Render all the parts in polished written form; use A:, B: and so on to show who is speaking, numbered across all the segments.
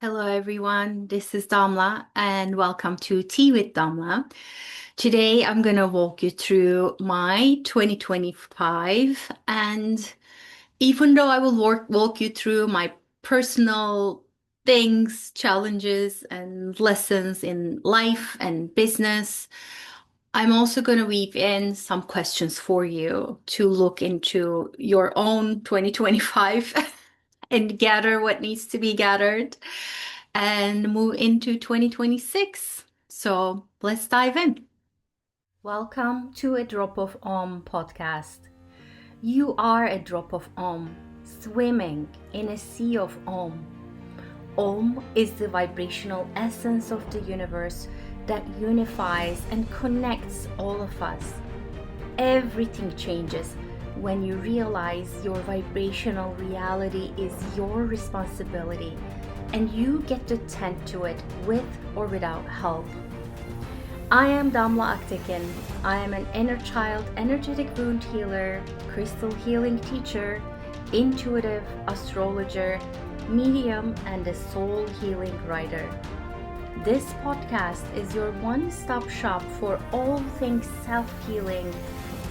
A: Hello, everyone. This is Damla, and welcome to Tea with Damla. Today, I'm going to walk you through my 2025. And even though I will walk you through my personal things, challenges, and lessons in life and business, I'm also going to weave in some questions for you to look into your own 2025 and gather what needs to be gathered and move into 2026. So let's dive in. Welcome to a Drop of Om podcast. You are a drop of Om, swimming in a sea of Om. Om is the vibrational essence of the universe that unifies and connects all of us. Everything changes when you realize your vibrational reality is your responsibility and you get to tend to it with or without help. I am Damla Aktekin. I am an inner child energetic wound healer, crystal healing teacher, intuitive astrologer, medium, and a soul healing writer. This podcast is your one-stop shop for all things self-healing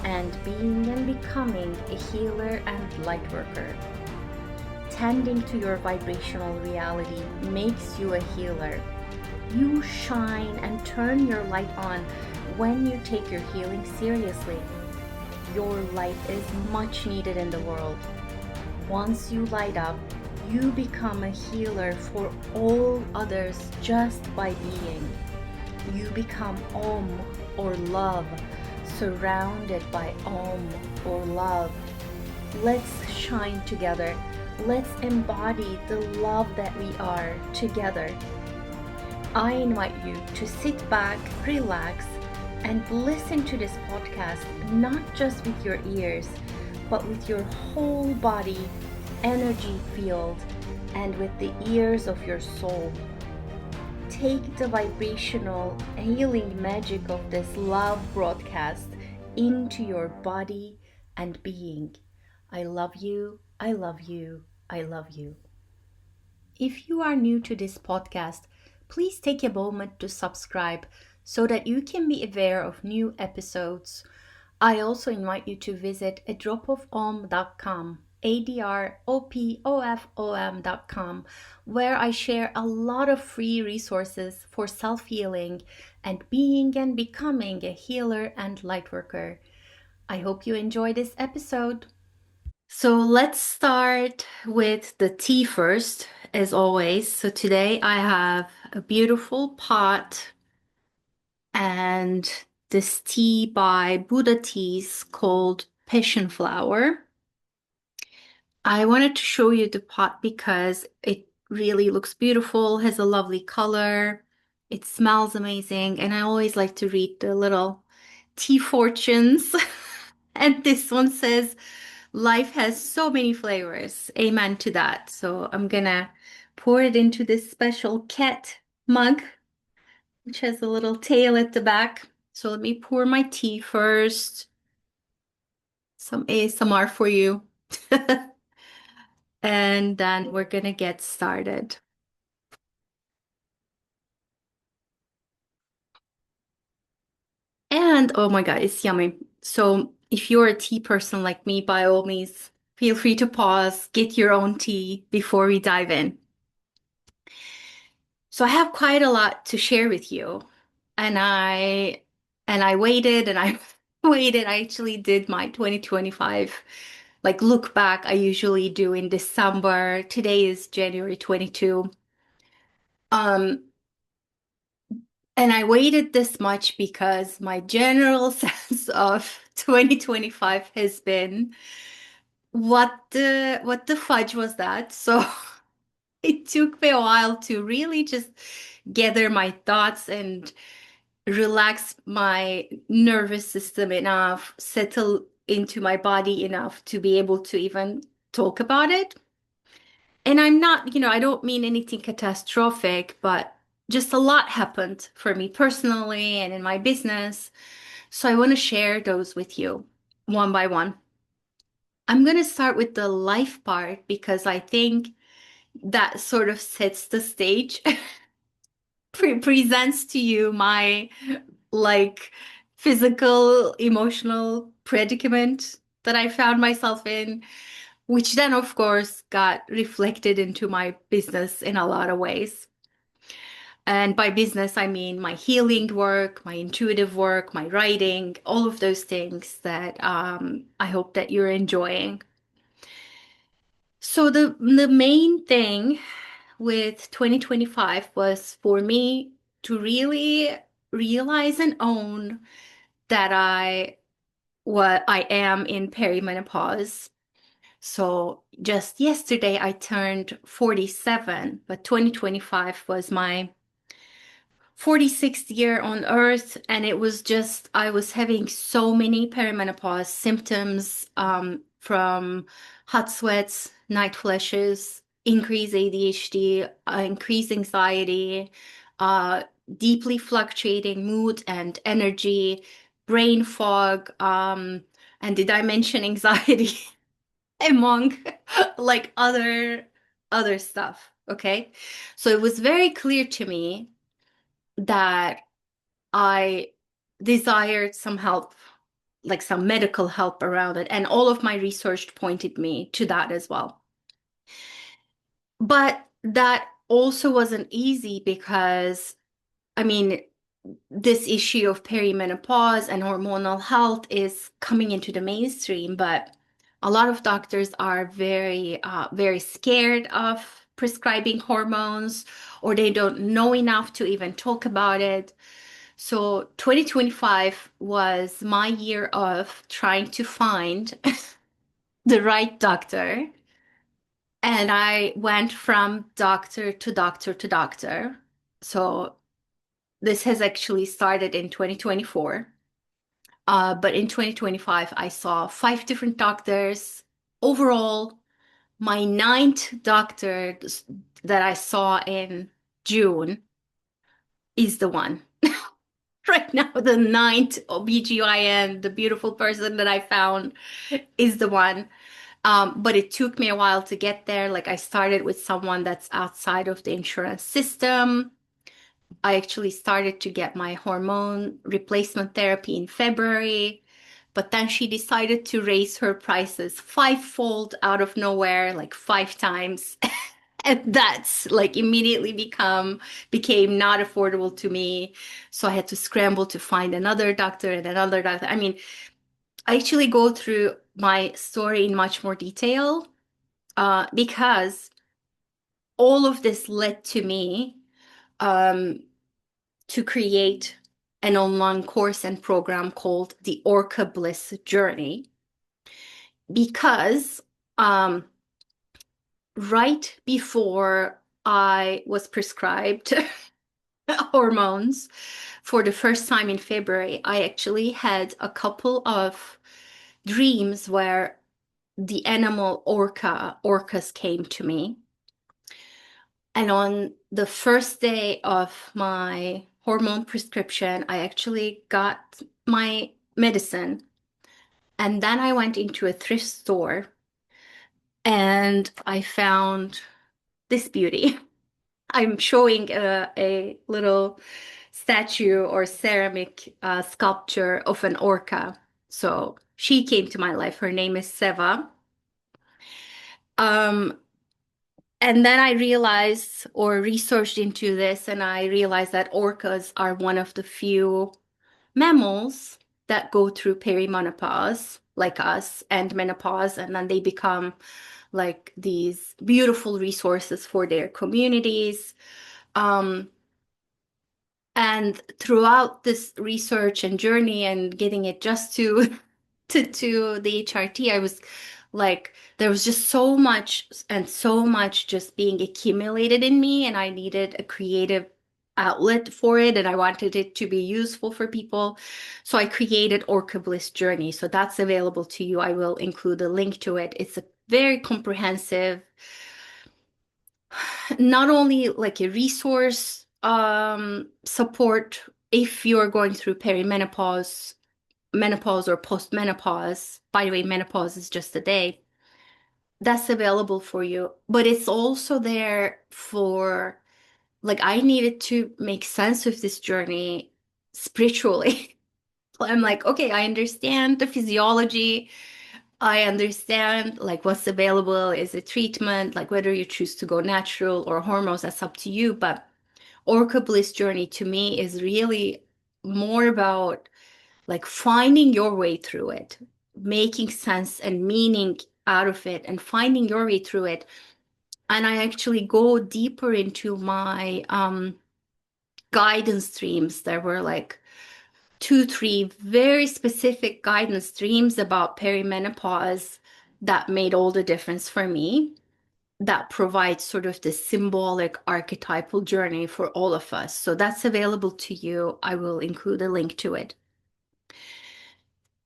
A: and being and becoming a healer and light worker. Tending to your vibrational reality makes you a healer. You shine and turn your light on when you take your healing seriously. Your light is much needed in the world. Once you light up, you become a healer for all others just by being. You become Om or love, surrounded by Om or love. Let's shine together. Let's embody the love that we are together. I invite you to sit back, relax, and listen to this podcast not just with your ears, but with your whole body, energy field, and with the ears of your soul. Take the vibrational healing magic of this love broadcast into your body and being. I love you, I love you, I love you. If you are new to this podcast, please take a moment to subscribe so that you can be aware of new episodes. I also invite you to visit adropofom.com, adropofom.com, where I share a lot of free resources for self-healing and being and becoming a healer and light worker. I hope you enjoy this episode. So let's start with the tea first, as always. So today I have a beautiful pot and this tea by Buddha Teas called Passion Flower. I wanted to show you the pot because it really looks beautiful, has a lovely color, it smells amazing, and I always like to read the little tea fortunes. And this one says, life has so many flavors. Amen to that. So I'm gonna pour it into this special cat mug, which has a little tail at the back. So let me pour my tea first. Some ASMR for you. And then we're gonna get started. And oh my God, it's yummy. So if you're a tea person like me, by all means, feel free to pause, get your own tea before we dive in. So I have quite a lot to share with you. And I waited and I waited. I actually did my 2025 like look back I usually do in December. Today is January 22. Um, and I waited this much because my general sense of 2025 has been what the fudge was that? So it took me a while to really just gather my thoughts and relax my nervous system enough, settle into my body enough to be able to even talk about it. And I'm not, I don't mean anything catastrophic, but just a lot happened for me personally and in my business. So I want to share those with you one by one. I'm going to start with the life part because I think that sort of sets the stage, presents to you my like physical, emotional predicament that I found myself in, which then, of course, got reflected into my business in a lot of ways. And by business, I mean my healing work, my intuitive work, my writing, all of those things that I hope that you're enjoying. So the main thing with 2025 was for me to really realize and own that I am in perimenopause. So just yesterday I turned 47, but 2025 was my 46th year on earth, and it was just I was having so many perimenopause symptoms, from hot sweats, night flashes, increased ADHD, increased anxiety, uh, deeply fluctuating mood and energy, brain fog, and did I mention anxiety among like other stuff? Okay, so it was very clear to me that I desired some help, like some medical help around it. And all of my research pointed me to that as well. But that also wasn't easy because, I mean, this issue of perimenopause and hormonal health is coming into the mainstream, but a lot of doctors are very scared of prescribing hormones, or they don't know enough to even talk about it. So 2025 was my year of trying to find the right doctor. And I went from doctor to doctor to doctor. So this has actually started in 2024. But in 2025, I saw five different doctors. Overall, my ninth doctor that I saw in June is the one. Right now, the ninth OBGYN, the beautiful person that I found, is the one. But it took me a while to get there. Like I started with someone that's outside of the insurance system. I actually started to get my hormone replacement therapy in February, but then she decided to raise her prices fivefold out of nowhere, like five times. And that's like immediately became not affordable to me. So I had to scramble to find another doctor and another doctor. I mean, I actually go through my story in much more detail, because all of this led to me, um, to create an online course and program called the Orca Bliss Journey, because um, right before I was prescribed hormones for the first time in February, I actually had a couple of dreams where the animal orcas came to me. And on the first day of my hormone prescription, I actually got my medicine. And then I went into a thrift store and I found this beauty. I'm showing a little statue or ceramic sculpture of an orca. So she came to my life. Her name is Seva. Um, and then I realized or researched into this, and I realized that orcas are one of the few mammals that go through perimenopause, like us, and menopause, and then they become like these beautiful resources for their communities. Um, And throughout this research and journey and getting it just to to the HRT, I was like, there was just so much and so much just being accumulated in me, and I needed a creative outlet for it, and I wanted it to be useful for people. So I created Orca Bliss Journey. So that's available to you. I will include a link to it. It's a very comprehensive, not only like a resource support if you're going through perimenopause, menopause, or postmenopause. By the way, menopause is just a day. that's available for you, but it's also there for, like, I needed to make sense of this journey spiritually. I'm like, okay, I understand the physiology. I understand like what's available is a treatment, like whether you choose to go natural or hormones, that's up to you. But Orca Bliss journey to me is really more about like finding your way through it, making sense and meaning out of it, and finding your way through it. And I actually go deeper into my guidance streams. There were like two, three very specific guidance streams about perimenopause that made all the difference for me, that provides sort of the symbolic archetypal journey for all of us. So that's available to you. I will include a link to it.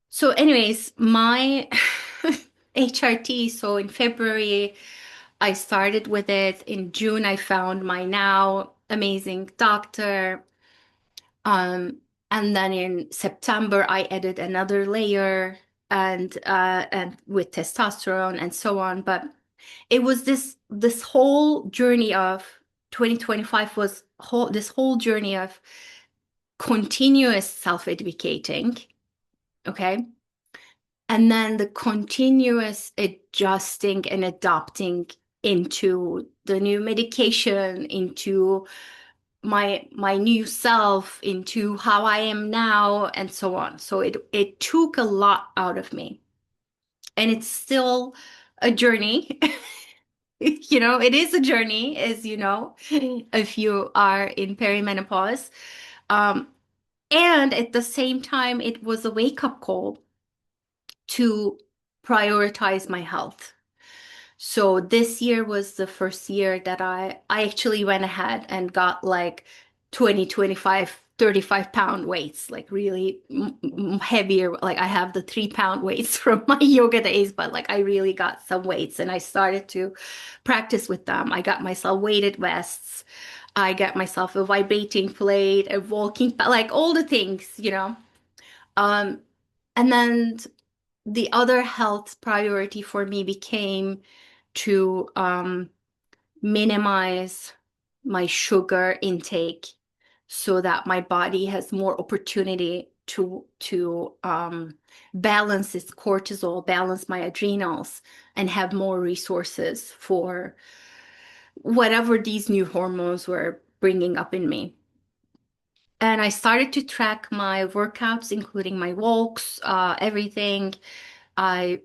A: So, anyways, my HRT. So in February, I started with it. In June, I found my now amazing doctor. Um, and then in September, I added another layer and with testosterone and so on. But it was this whole journey of 2025 was this whole journey of continuous self-educating, okay? And then the continuous adjusting and adapting into the new medication, into my new self, into how I am now, and so on. So it took a lot out of me. And it's still a journey. You know, it is a journey, as you know, if you are in perimenopause. Um, and at the same time, it was a wake-up call to prioritize my health. So this year was the first year that I actually went ahead and got like 20, 25, 35 pound weights, like really heavier. Like I have the 3 pound weights from my yoga days, but like I really got some weights and I started to practice with them. I got myself weighted vests. I got myself a vibrating plate, a walking, like all the things, you know. Um, and then the other health priority for me became to minimize my sugar intake so that my body has more opportunity to balance its cortisol, balance my adrenals, and have more resources for whatever these new hormones were bringing up in me. And I started to track my workouts, including my walks, everything. I'm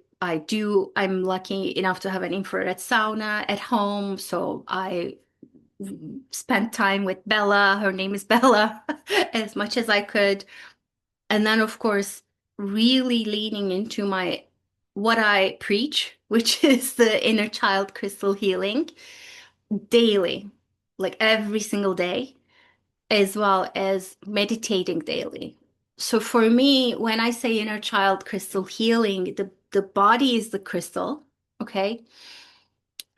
A: lucky enough to have an infrared sauna at home, so I spent time with Bella, her name is Bella, as much as I could. And then, of course, really leaning into my what I preach, which is the inner child crystal healing daily, like every single day, as well as meditating daily. So for me, when I say inner child crystal healing, the body is the crystal, okay?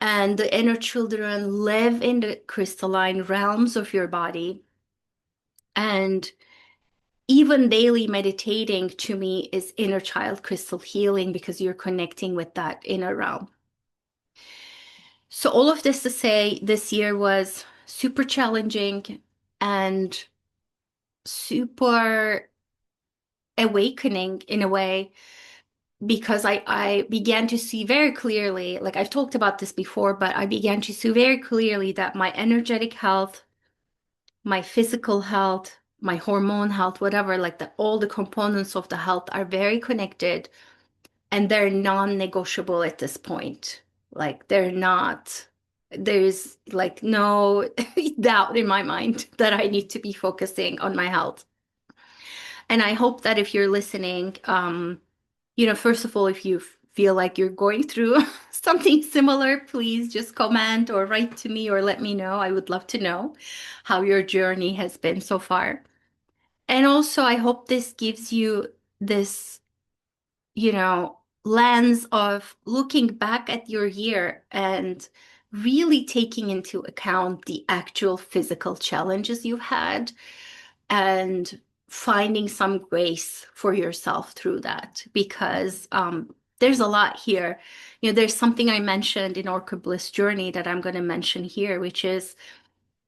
A: And the inner children live in the crystalline realms of your body. And even daily meditating to me is inner child crystal healing because you're connecting with that inner realm. So all of this to say, this year was super challenging and super awakening in a way because I began to see very clearly, like I've talked about this before, but I began to see very clearly that my energetic health, my physical health, my hormone health, whatever, like all the components of the health are very connected and they're non-negotiable at this point. Like they're not, there's like no doubt in my mind that I need to be focusing on my health. And I hope that if you're listening, first of all, if you feel like you're going through something similar, please just comment or write to me or let me know. I would love to know how your journey has been so far. And also, I hope this gives you this, lens of looking back at your year and really taking into account the actual physical challenges you've had and finding some grace for yourself through that because there's a lot here. There's something I mentioned in Orca Bliss Journey that I'm going to mention here, which is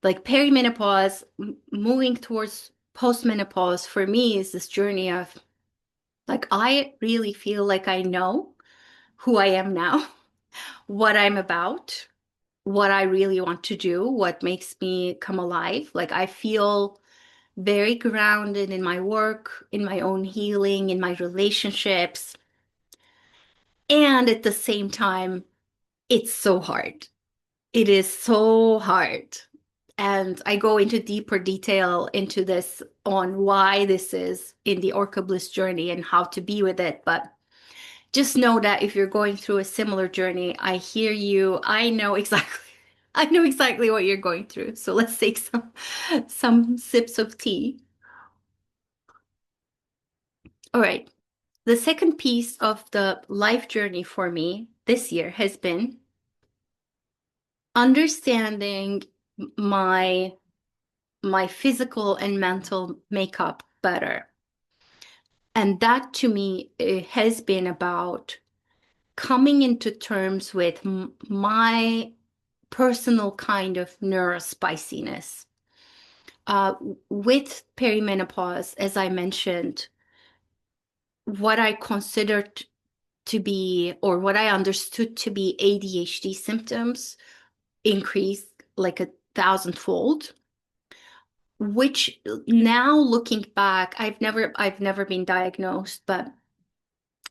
A: like perimenopause, moving towards postmenopause for me is this journey of like, I really feel like I know who I am now, what I'm about, what I really want to do, what makes me come alive. Like, I feel very grounded in my work, in my own healing, in my relationships. And at the same time, it's so hard. It is so hard. And I go into deeper detail into this on why this is in the Orca Bliss journey and how to be with it. But just know that if you're going through a similar journey, I hear you. I know exactly what you're going through. So let's take some sips of tea. All right. The second piece of the life journey for me this year has been understanding my my physical and mental makeup better. And that to me has been about coming into terms with my personal kind of neurospiciness. Uh, with perimenopause, as I mentioned, what I considered to be, or what I understood to be ADHD symptoms increased like 1,000-fold, which now looking back, I've never been diagnosed, but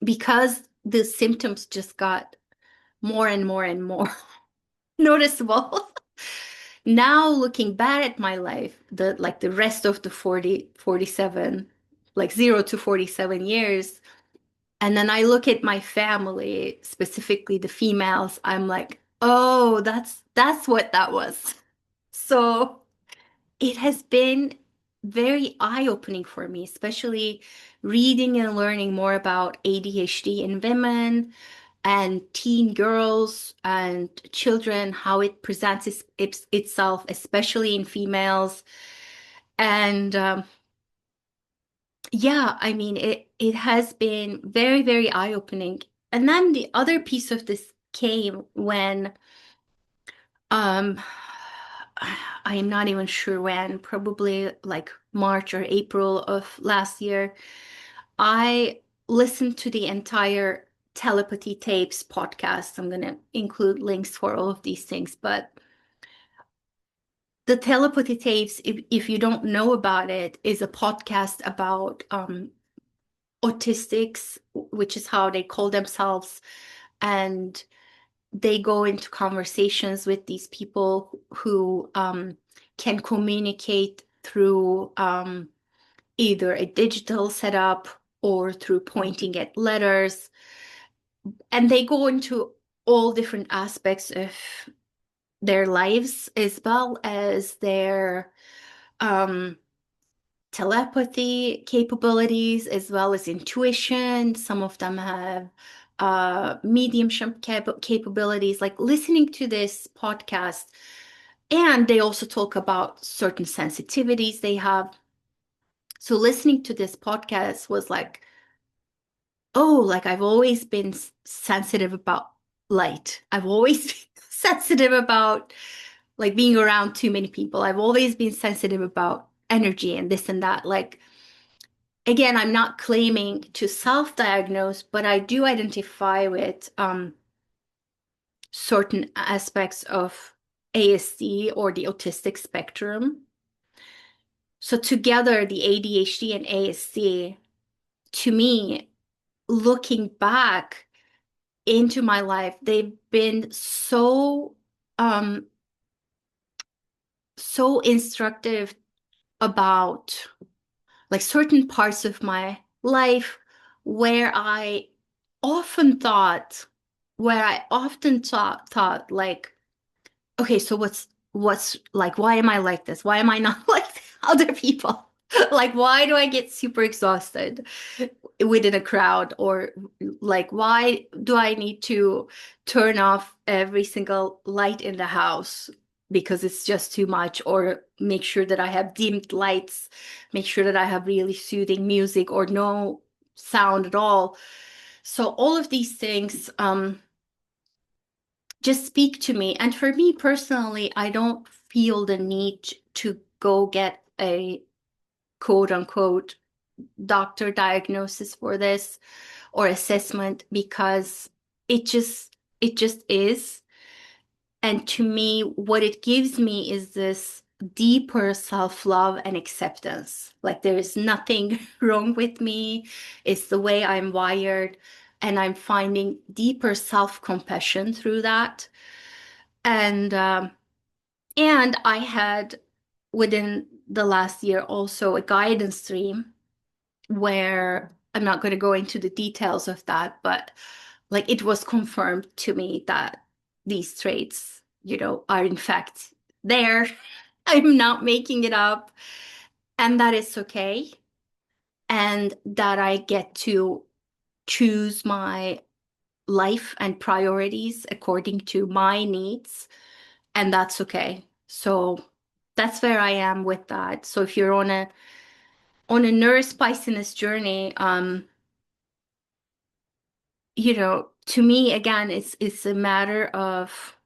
A: because the symptoms just got more and more and more noticeable. Now looking back at my life, the rest of the 47, like 0 to 47 years, and then I look at my family, specifically the females, I'm like, oh, that's what that was. So it has been very eye-opening for me, especially reading and learning more about ADHD in women and teen girls and children, how it presents itself, especially in females. And yeah, I mean, it has been very, very eye-opening. And then the other piece of this came when um I'm not even sure when, probably like March or April of last year, I listened to the entire Telepathy Tapes podcast. I'm going to include links for all of these things, but the Telepathy Tapes, if you don't know about it, is a podcast about autistics, which is how they call themselves. And they go into conversations with these people who can communicate through either a digital setup or through pointing at letters. And they go into all different aspects of their lives as well as their um, telepathy capabilities, as well as intuition. Some of them have mediumship capabilities. Like listening to this podcast, and they also talk about certain sensitivities they have. So listening to this podcast was like, oh, like I've always been sensitive about light. I've always been sensitive about like being around too many people. I've always been sensitive about energy and this and that. Like, again, I'm not claiming to self-diagnose, but I do identify with certain aspects of ASD or the autistic spectrum. So together, the ADHD and ASD, to me, looking back into my life, they've been um so instructive about like certain parts of my life where often thought where I often thought like, okay, so what's like, why am I like this? Why am I not like other people? Like, why do I get super exhausted within a crowd? Or like, why do I need to turn off every single light in the house because it's just too much? Or make sure that I have dimmed lights, make sure that I have really soothing music or no sound at all. So all of these things just speak to me. And for me personally, I don't feel the need to go get a quote unquote doctor diagnosis for this or assessment because it just it just is. And to me, what it gives me is this deeper self-love and acceptance. Like there is nothing wrong with me. It's the way I'm wired. And I'm finding deeper self-compassion through that. And I had within the last year also a guidance stream where I'm not going to go into the details of that, but like it was confirmed to me that these traits, are in fact there. I'm not making it up, and that is okay. And that I get to choose my life and priorities according to my needs, and that's okay. So that's where I am with that. So if you're on a neurospiciness journey, to me, again, it's a matter of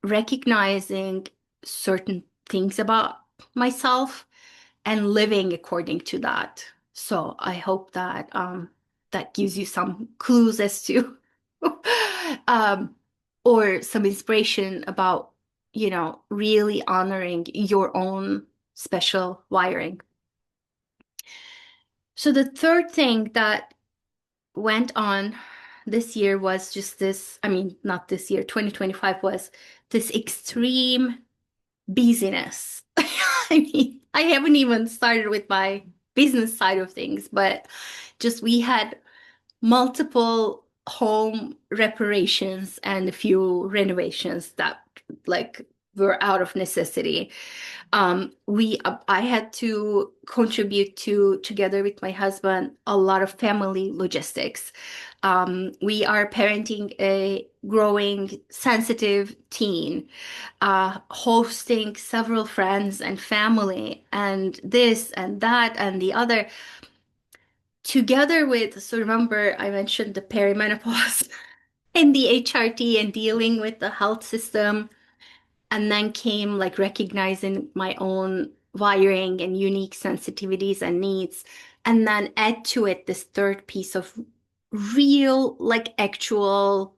A: recognizing certain things about myself and living according to that. So I hope that that gives you some clues as to um, or some inspiration about, really honoring your own special wiring. So the third thing that went on this year was just this, I mean, not this year, 2025 was this extreme busyness. I mean, I haven't even started with my business side of things, but just we had multiple home reparations and a few renovations that like were out of necessity. I had to contribute to, together with my husband, a lot of family logistics. We are parenting a growing sensitive teen, hosting several friends and family, and this and that and the other, together with, so remember I mentioned the perimenopause and the HRT and dealing with the health system. And then came like recognizing my own wiring and unique sensitivities and needs. And then add to it this third piece of real, like actual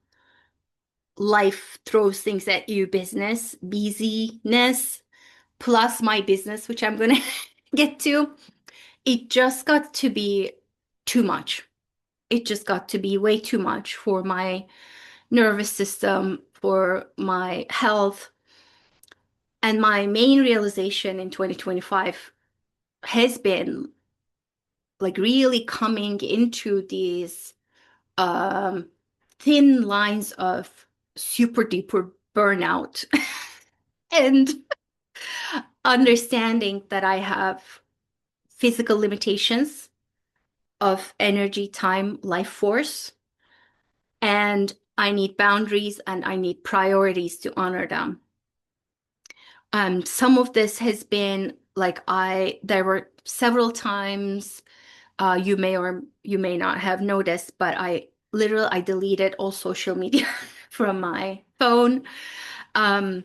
A: life throws things at you business, busyness, plus my business, which I'm going to get to. It just got to be too much. It just got to be way too much for my nervous system, for my health. And my main realization in 2025 has been like really coming into these um, thin lines of super duper burnout and understanding that I have physical limitations of energy, time, life force, and I need boundaries and I need priorities to honor them. Some of this has been like there were several times, you may or you may not have noticed, but I deleted all social media from my phone. Um,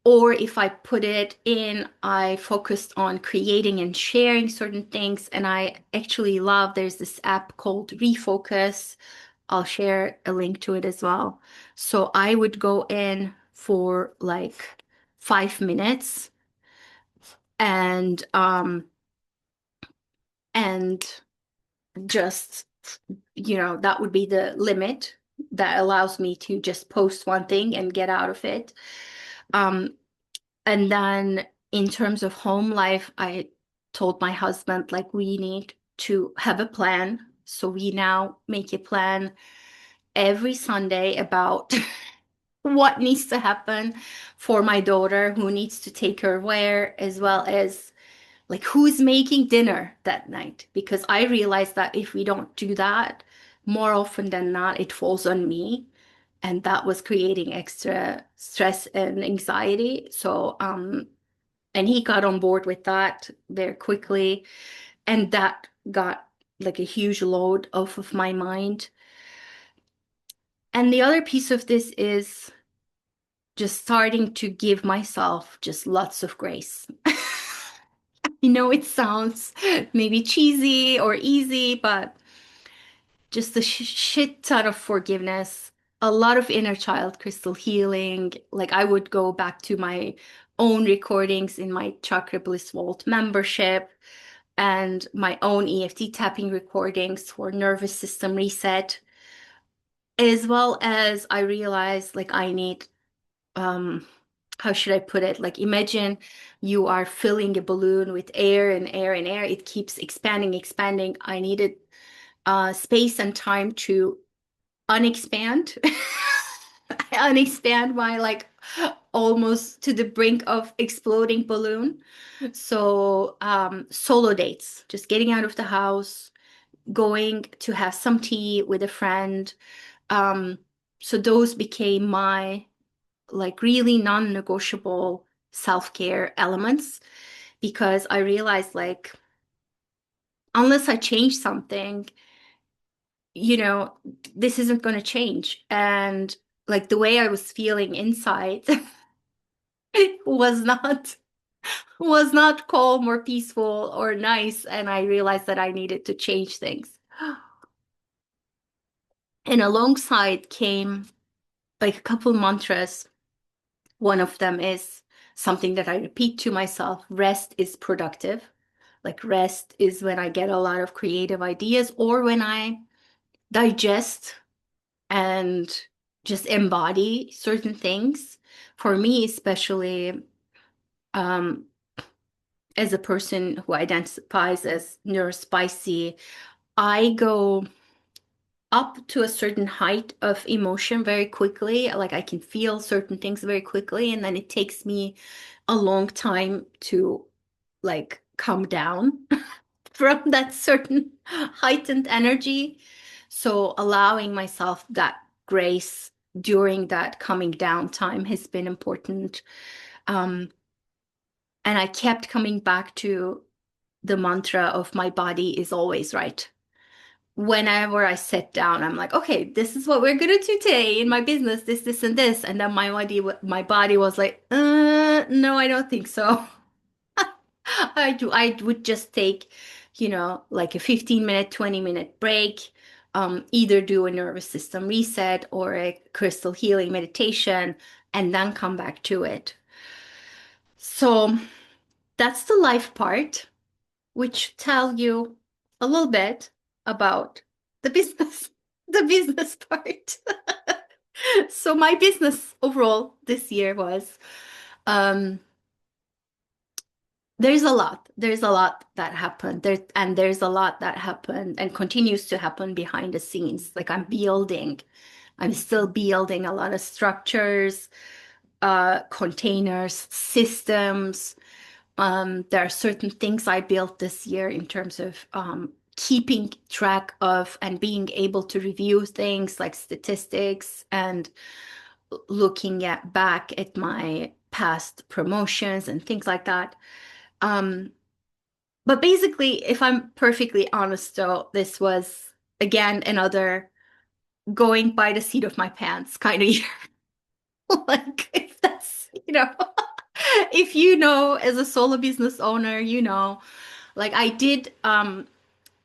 A: or if I put it in, I focused on creating and sharing certain things. And I actually love, there's this app called Refocus. I'll share a link to it as well. So I would go in for like 5 minutes and and just, that would be the limit that allows me to just post one thing and get out of it. Um, and then in terms of home life, I told my husband, like, we need to have a plan. So we now make a plan every Sunday about what needs to happen for my daughter, who needs to take her where, as well as like who's making dinner that night. Because I realized that if we don't do that, more often than not, it falls on me. And that was creating extra stress and anxiety. So, and he got on board with that very quickly. And that got like a huge load off of my mind. And the other piece of this is just starting to give myself just lots of grace. It sounds maybe cheesy or easy, but just a shit ton of forgiveness, a lot of inner child crystal healing. Like I would go back to my own recordings in my Chakra Bliss Vault membership and my own EFT tapping recordings for nervous system reset, as well as I realized like I need how should I put it? Like imagine you are filling a balloon with air and air and air. It keeps expanding, expanding. I needed space and time to unexpand. Unexpand my like almost to the brink of exploding balloon. So solo dates, just getting out of the house, going to have some tea with a friend. Um, so those became my like really non-negotiable self-care elements because I realized like unless I change something, you know, this isn't going to change. And like the way I was feeling inside was not was not calm or peaceful or nice. And I realized that I needed to change things. And alongside came like a couple mantras. One of them is something that I repeat to myself: rest is productive. Like rest is when I get a lot of creative ideas or when I digest and just embody certain things. For me, especially um, as a person who identifies as neurospicy, I go up to a certain height of emotion very quickly. Like I can feel certain things very quickly, and then it takes me a long time to like come down from that certain heightened energy. So allowing myself that grace during that coming down time has been important. Um, and I kept coming back to the mantra of my body is always right. Whenever I sit down, I'm like, okay, this is what we're gonna do today in my business, this, and this. And then my body was like, no, I don't think so. I would just take, like a 15-minute, 20-minute break, either do a nervous system reset or a crystal healing meditation, and then come back to it. So that's the life part, which tell you a little bit about the business, the business part. So my business overall this year was um there's a lot that happened there, and there's a lot that happened and continues to happen behind the scenes. Like I'm still building a lot of structures, containers, systems. There are certain things I built this year in terms of keeping track of and being able to review things like statistics and looking at back at my past promotions and things like that. Um, but basically, if I'm perfectly honest, though, this was again another going by the seat of my pants kind of year. Like, if that's, if as a solo business owner, like I did,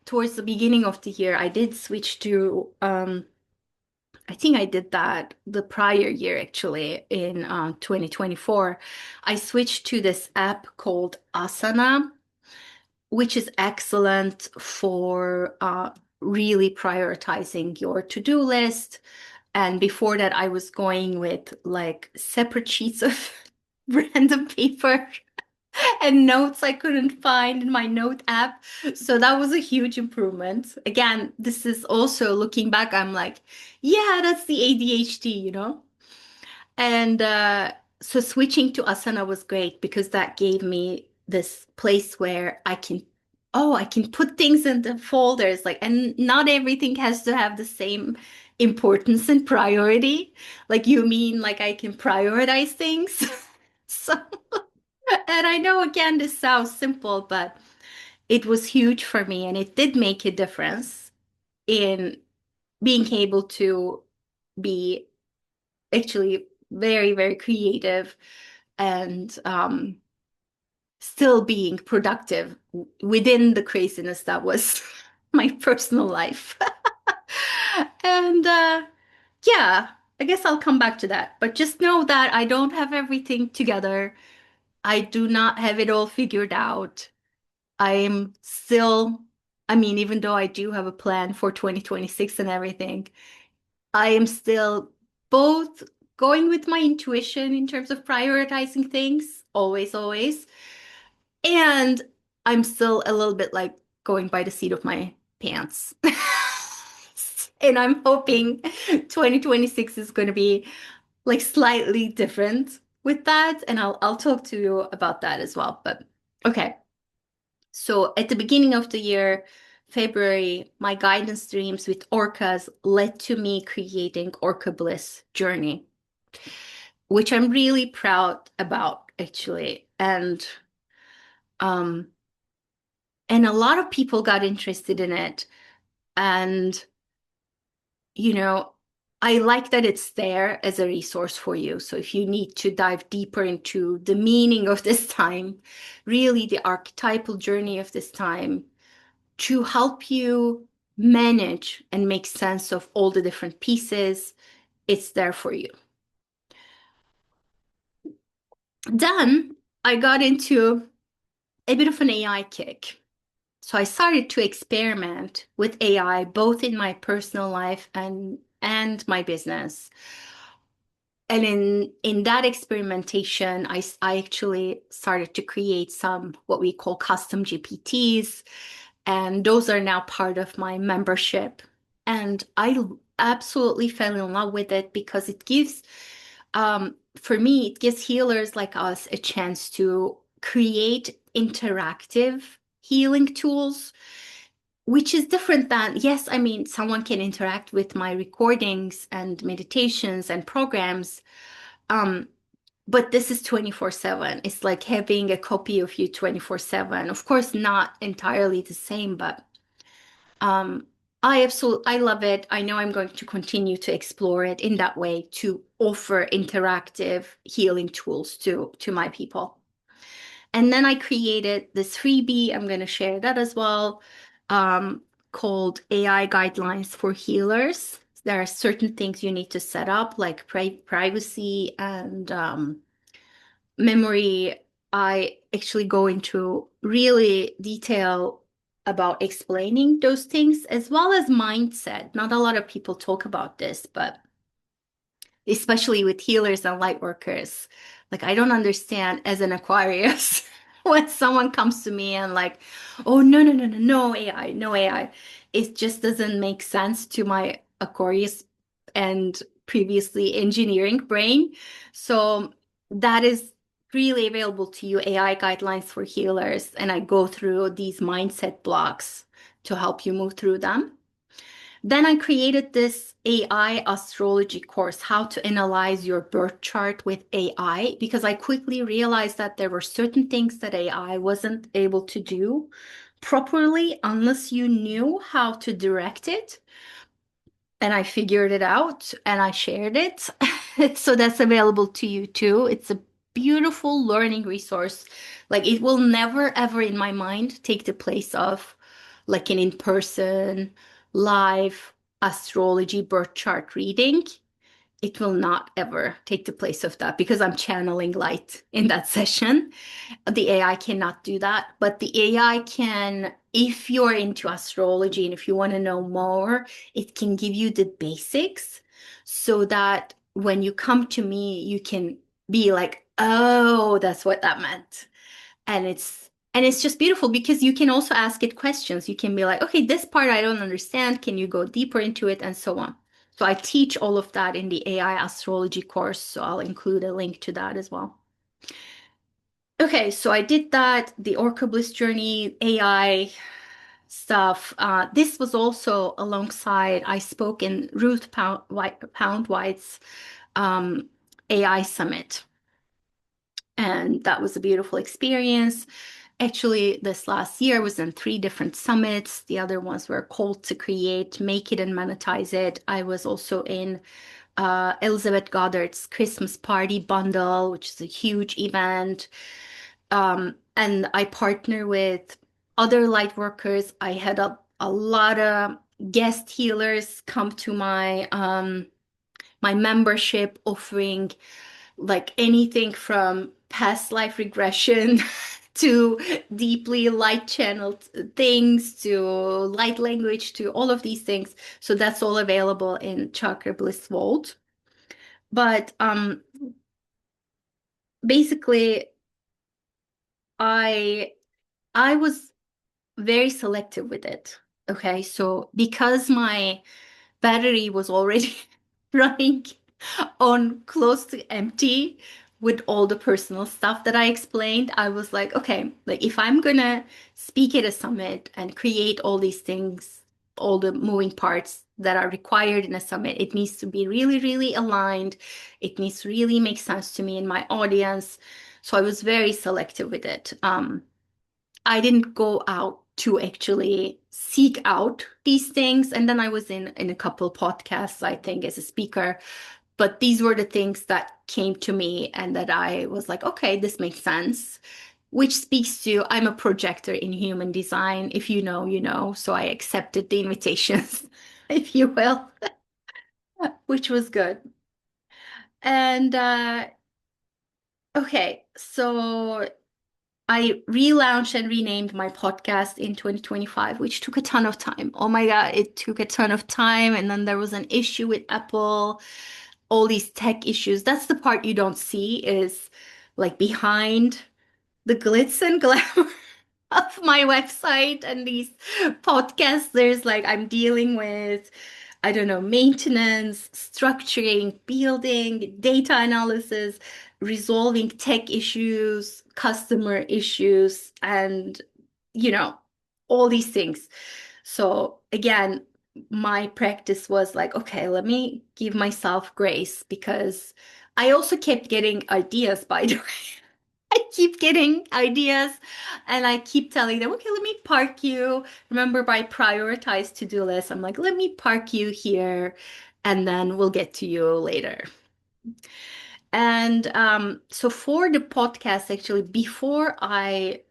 A: towards the beginning of the year, I did switch to, I think I did that the prior year actually in 2024. I switched to this app called Asana, which is excellent for really prioritizing your to-do list. And before that, I was going with like separate sheets of random paper and notes I couldn't find in my note app. So that was a huge improvement. Again, this is also looking back, I'm like, yeah, that's the ADHD. And so switching to Asana was great because that gave me this place where I can put things in the folders, like, and not everything has to have the same importance and priority. Like you mean like I can prioritize things. So, and I know again this sounds simple, but it was huge for me and it did make a difference in being able to be actually very, very creative and still being productive within the craziness that was my personal life. And yeah, I guess I'll come back to that. But just know that I don't have everything together. I do not have it all figured out. I am still, I mean, even though I do have a plan for 2026 and everything, I am still both going with my intuition in terms of prioritizing things, always, always. And I'm still a little bit like going by the seat of my pants. And I'm hoping 2026 is going to be like slightly different with that. And I'll talk to you about that as well. But okay. So at the beginning of the year, February, my guidance dreams with orcas led to me creating Orca Bliss Journey, which I'm really proud about actually. Um and a lot of people got interested in it. And you know, I like that it's there as a resource for you. So if you need to dive deeper into the meaning of this time, really the archetypal journey of this time, to help you manage and make sense of all the different pieces, it's there for you. Then I got into a bit of an AI kick. So I started to experiment with AI both in my personal life and my business. And in that experimentation, I actually started to create some what we call custom GPTs, and those are now part of my membership. And I absolutely fell in love with it because it gives, for me, it gives healers like us a chance to create interactive healing tools, which is different than, yes, I mean, someone can interact with my recordings and meditations and programs. Um, but this is 24/7. It's like having a copy of you 24/7. Of course, not entirely the same, but um, I love it. I know I'm going to continue to explore it in that way to offer interactive healing tools to my people. And then I created this freebie. I'm going to share that as well, um, called AI Guidelines for Healers. There are certain things you need to set up, like privacy and memory. I actually go into really detail about explaining those things as well as mindset. Not a lot of people talk about this, but especially with healers and light workers. Like, I don't understand as an Aquarius when someone comes to me and like, oh, no, no, no, no, no AI, no AI. It just doesn't make sense to my Aquarius and previously engineering brain. So that is really available to you, AI guidelines for healers. And I go through these mindset blocks to help you move through them. Then I created this AI astrology course, how to analyze your birth chart with AI, because I quickly realized that there were certain things that AI wasn't able to do properly unless you knew how to direct it. And I figured it out and I shared it. So that's available to you too. It's a beautiful learning resource. Like, it will never, ever in my mind take the place of like an in-person live astrology birth chart reading. It will not ever take the place of that because I'm channeling light in that session. The AI cannot do that, but the AI can, if you're into astrology and if you want to know more, it can give you the basics so that when you come to me, you can be like, oh, that's what that meant. And it's just beautiful because you can also ask it questions. You can be like, okay, this part I don't understand. Can you go deeper into it? And so on. So I teach all of that in the AI astrology course. So I'll include a link to that as well. Okay, so I did that, the Orca Bliss Journey, AI stuff. This was also alongside, I spoke in Ruth Pound-White's AI Summit. And that was a beautiful experience. Actually, this last year I was in 3 different summits. The other ones were Called to Create, Make It and Monetize It. I was also in Elizabeth Goddard's Christmas Party Bundle, which is a huge event. And I partner with other light workers. I had a lot of guest healers come to my membership, offering like anything from past life regression to deeply light channeled things to light language to all of these things. So that's all available in Chakra Bliss Vault. But basically, I I was very selective with it. Okay, so because my battery was already running on close to empty with all the personal stuff that I explained, I was like, okay, like if I'm gonna speak at a summit and create all these things, all the moving parts that are required in a summit, it needs to be really, really aligned. It needs to really make sense to me and my audience. So I was very selective with it. I didn't go out to actually seek out these things. And then I was in a couple podcasts, I think, as a speaker. But these were the things that came to me and that I was like, okay, this makes sense, which speaks to I'm a projector in human design. If you know, you know. So I accepted the invitations, if you will, which was good. And okay, so I relaunched and renamed my podcast in 2025, which took a ton of time. Oh my God, it took a ton of time. And then there was an issue with Apple, all these tech issues. That's the part you don't see is like behind the glitz and glamour of my website and these podcasts. There's like, I'm dealing with, I don't know, maintenance, structuring, building, data analysis, resolving tech issues, customer issues, and, you know, all these things. So again, my practice was like, okay, let me give myself grace because I also kept getting ideas, by the way. I keep getting ideas and I keep telling them, okay, let me park you. Remember, by prioritize to-do list, I'm like, let me park you here and then we'll get to you later. And so for the podcast, actually, before I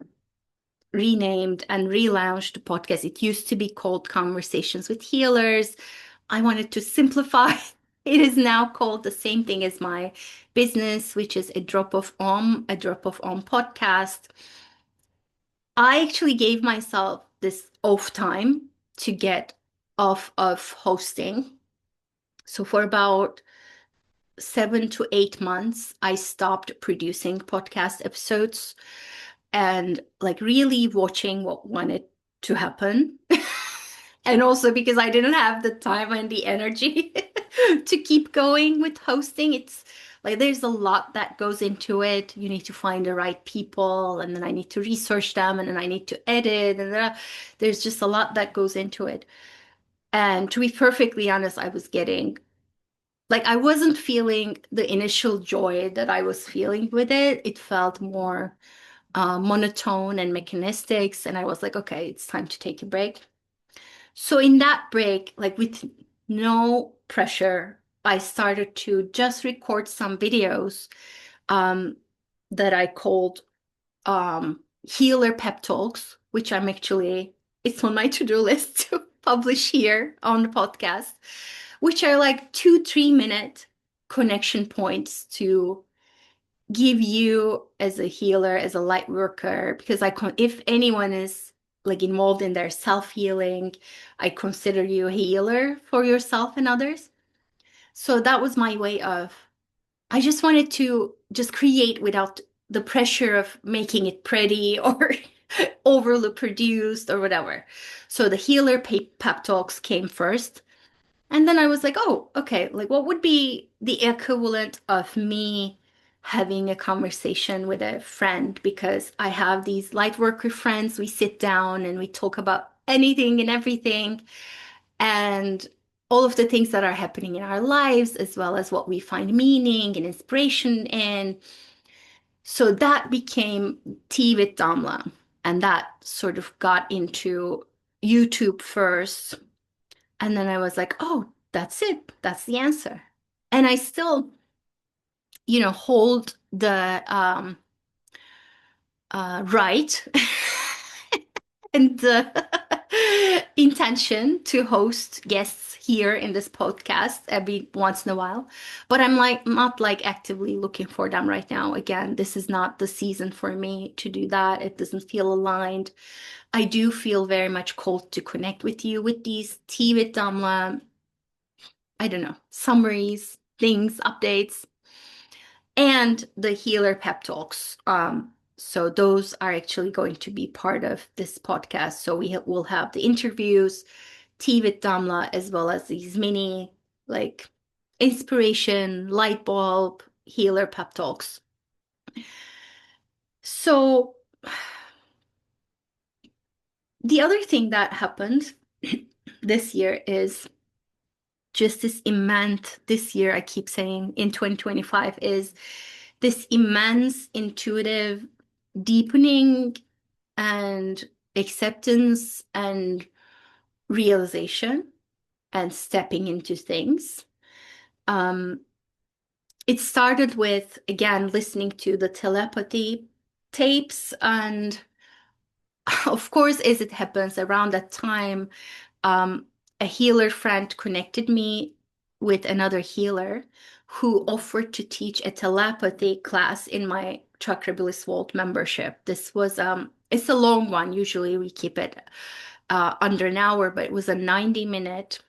A: renamed and relaunched the podcast, it used to be called Conversations with Healers. I wanted to simplify. It is now called the same thing as my business, which is a drop of podcast. I actually gave myself this off time to get off of hosting. So for about 7 to 8 months, I stopped producing podcast episodes and like really watching what wanted to happen. And also because I didn't have the time and the energy to keep going with hosting. It's like there's a lot that goes into it. You need to find the right people, and then I need to research them, and then I need to edit, and there's just a lot that goes into it. And to be perfectly honest, I was getting like I wasn't feeling the initial joy that I was feeling with it. It felt more monotone and mechanistics, and I was like, okay, it's time to take a break. So in that break, like with no pressure, I started to just record some videos um, that I called Healer Pep Talks, which I'm actually, it's on my to-do list to publish here on the podcast, which are like 2, 3 minute connection points to give you as a healer, as a light worker, because if anyone is like involved in their self-healing, I consider you a healer for yourself and others. So that was my way of, I just wanted to just create without the pressure of making it pretty or overly produced or whatever. So the healer pep talks came first. And then I was like, oh, okay, like what would be the equivalent of me having a conversation with a friend? Because I have these light worker friends. We sit down and we talk about anything and everything and all of the things that are happening in our lives, as well as what we find meaning and inspiration in. So that became Tea with Damla. And that sort of got into YouTube first. And then I was like, oh, that's it. That's the answer. And I still, hold the right and intention to host guests here in this podcast every once in a while. But I'm like not like actively looking for them right now. Again, this is not the season for me to do that. It doesn't feel aligned. I do feel very much called to connect with you with these tea with Damla, I don't know, summaries, things, updates, and the healer pep talks. So those are actually going to be part of this podcast. So will have the interviews, tea with Damla, as well as these mini like inspiration, light bulb, healer pep talks. So the other thing that happened this year is just this immense, this year I keep saying in 2025 is this immense intuitive deepening and acceptance and realization and stepping into things. Um, it started with, again, listening to the telepathy tapes. And of course, as it happens around that time, um, a healer friend connected me with another healer who offered to teach a telepathy class in my Chakra Bliss Vault membership. This was it's a long one. Usually we keep it under an hour, but it was a 90-minute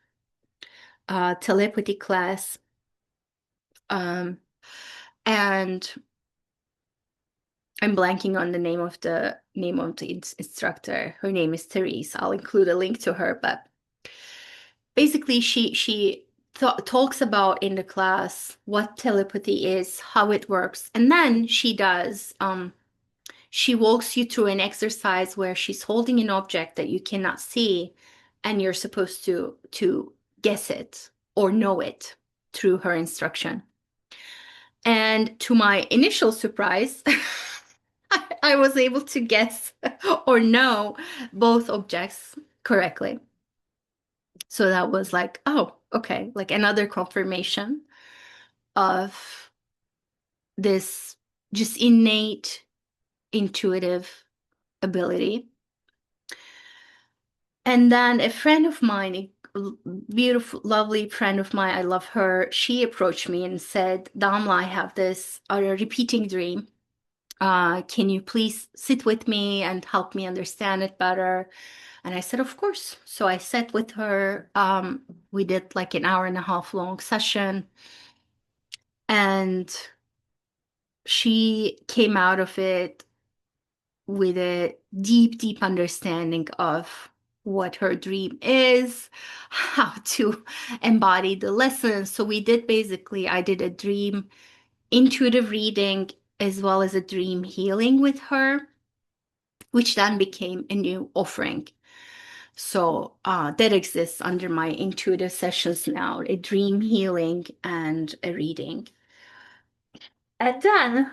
A: telepathy class. Um, and I'm blanking on the name of the instructor. Her name is Therese. I'll include a link to her, but basically she talks about in the class what telepathy is, how it works, and then she walks you through an exercise where she's holding an object that you cannot see, and you're supposed to guess it or know it through her instruction. And to my initial surprise, I was able to guess or know both objects correctly. So that was like, oh, okay, like another confirmation of this just innate intuitive ability. And then a friend of mine, a beautiful, lovely friend of mine, I love her, she approached me and said, Damla, I have this repeating dream. Can you please sit with me and help me understand it better? And I said, of course. So I sat with her. We did like an hour and a half long session. And she came out of it with a deep, deep understanding of what her dream is, how to embody the lessons. So I did a dream intuitive reading as well as a dream healing with her, which then became a new offering. So that exists under my intuitive sessions now, a dream healing and a reading. And then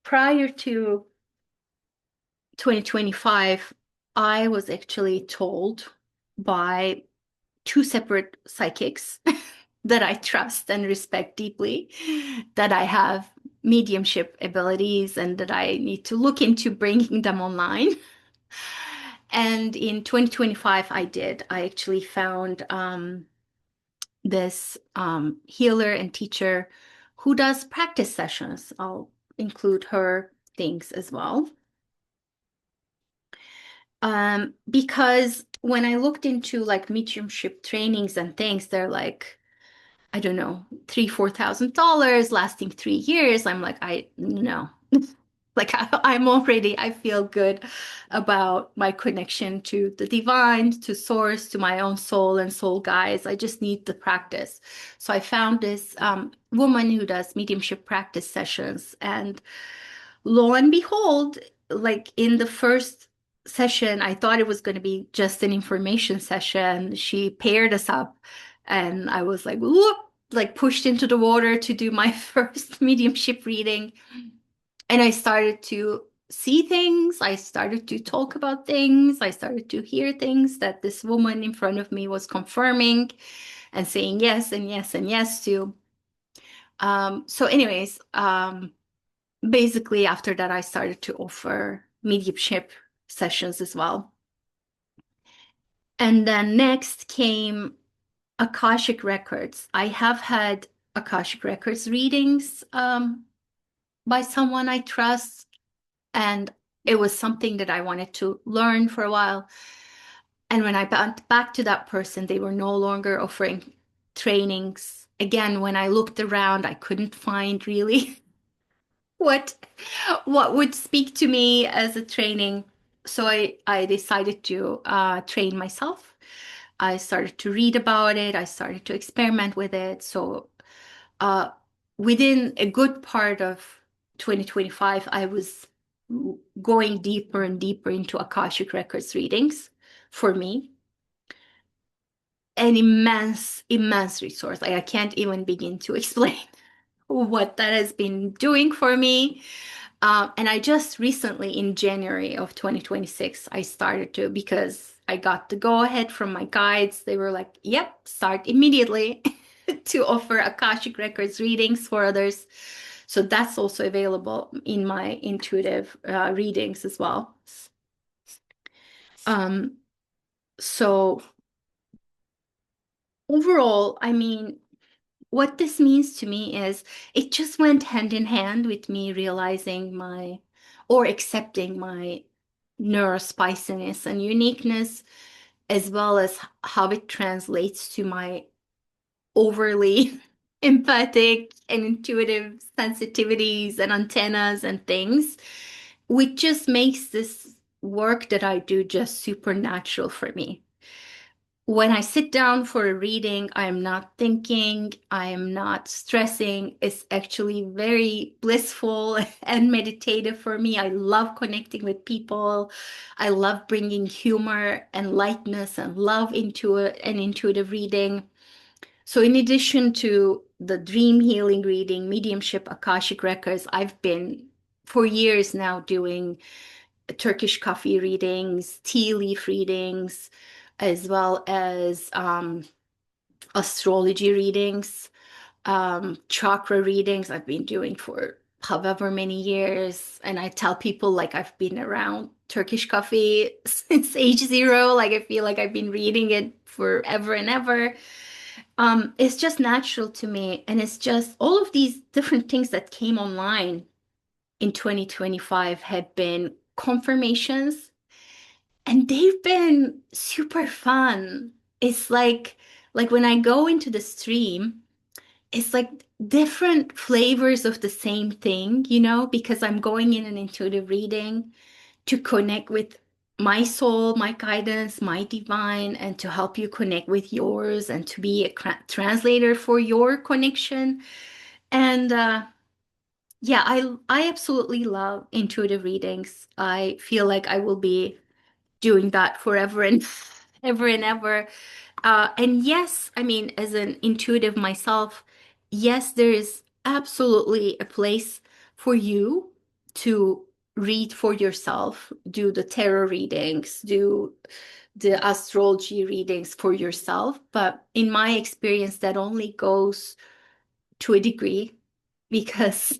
A: prior to 2025, I was actually told by two separate psychics that I trust and respect deeply that I have mediumship abilities and that I need to look into bringing them online. And in 2025, I did. I actually found this healer and teacher who does practice sessions. I'll include her things as well. Because when I looked into like mediumship trainings and things, they're like, I don't know, $3,000, $4,000 lasting 3 years. I'm like, I no. Like I feel good about my connection to the divine, to source, to my own soul and soul guides. I just need the practice. So I found this woman who does mediumship practice sessions, and lo and behold, like in the first session, I thought it was going to be just an information session. She paired us up, and I was like, whoop, like pushed into the water to do my first mediumship reading. And I started to see things. I started to talk about things. I started to hear things that this woman in front of me was confirming. and saying yes and yes and yes to. So anyways, basically after that, I started to offer mediumship sessions as well. And then next came Akashic Records. I have had Akashic Records readings by someone I trust, and it was something that I wanted to learn for a while. And when I went back to that person, they were no longer offering trainings. Again, when I looked around, I couldn't find really what what would speak to me as a training. So I decided to train myself. I started to read about it. I started to experiment with it. So uh, within a good part of 2025, I was going deeper and deeper into Akashic Records readings for me. An immense, immense resource. Like, I can't even begin to explain what that has been doing for me. And I just recently, in January of 2026, I started to, because I got the go ahead from my guides. They were like, yep, start immediately to offer Akashic Records readings for others. So that's also available in my intuitive readings as well. Um, so overall, I mean, what this means to me is it just went hand in hand with me realizing my or accepting my neurospiciness and uniqueness, as well as how it translates to my overly empathic and intuitive sensitivities and antennas and things, which just makes this work that I do just supernatural for me. When I sit down for a reading, I am not thinking, I am not stressing. It's actually very blissful and meditative for me. I love connecting with people. I love bringing humor and lightness and love into an intuitive reading. So, in addition to the dream healing reading, mediumship, Akashic Records, I've been for years now doing Turkish coffee readings, tea leaf readings, as well as astrology readings, chakra readings I've been doing for however many years. And I tell people like I've been around Turkish coffee since age zero. Like I feel like I've been reading it forever and ever. It's just natural to me. And it's just all of these different things that came online in 2025 have been confirmations, and they've been super fun. It's like when I go into the stream, it's like different flavors of the same thing, because I'm going in an intuitive reading to connect with my soul, my guidance, my divine, and to help you connect with yours and to be a translator for your connection. And yeah, I absolutely love intuitive readings. I feel like I will be doing that forever and ever and ever. And yes, I mean, as an intuitive myself, yes, there is absolutely a place for you to read for yourself, do the tarot readings, do the astrology readings for yourself. But in my experience, that only goes to a degree, because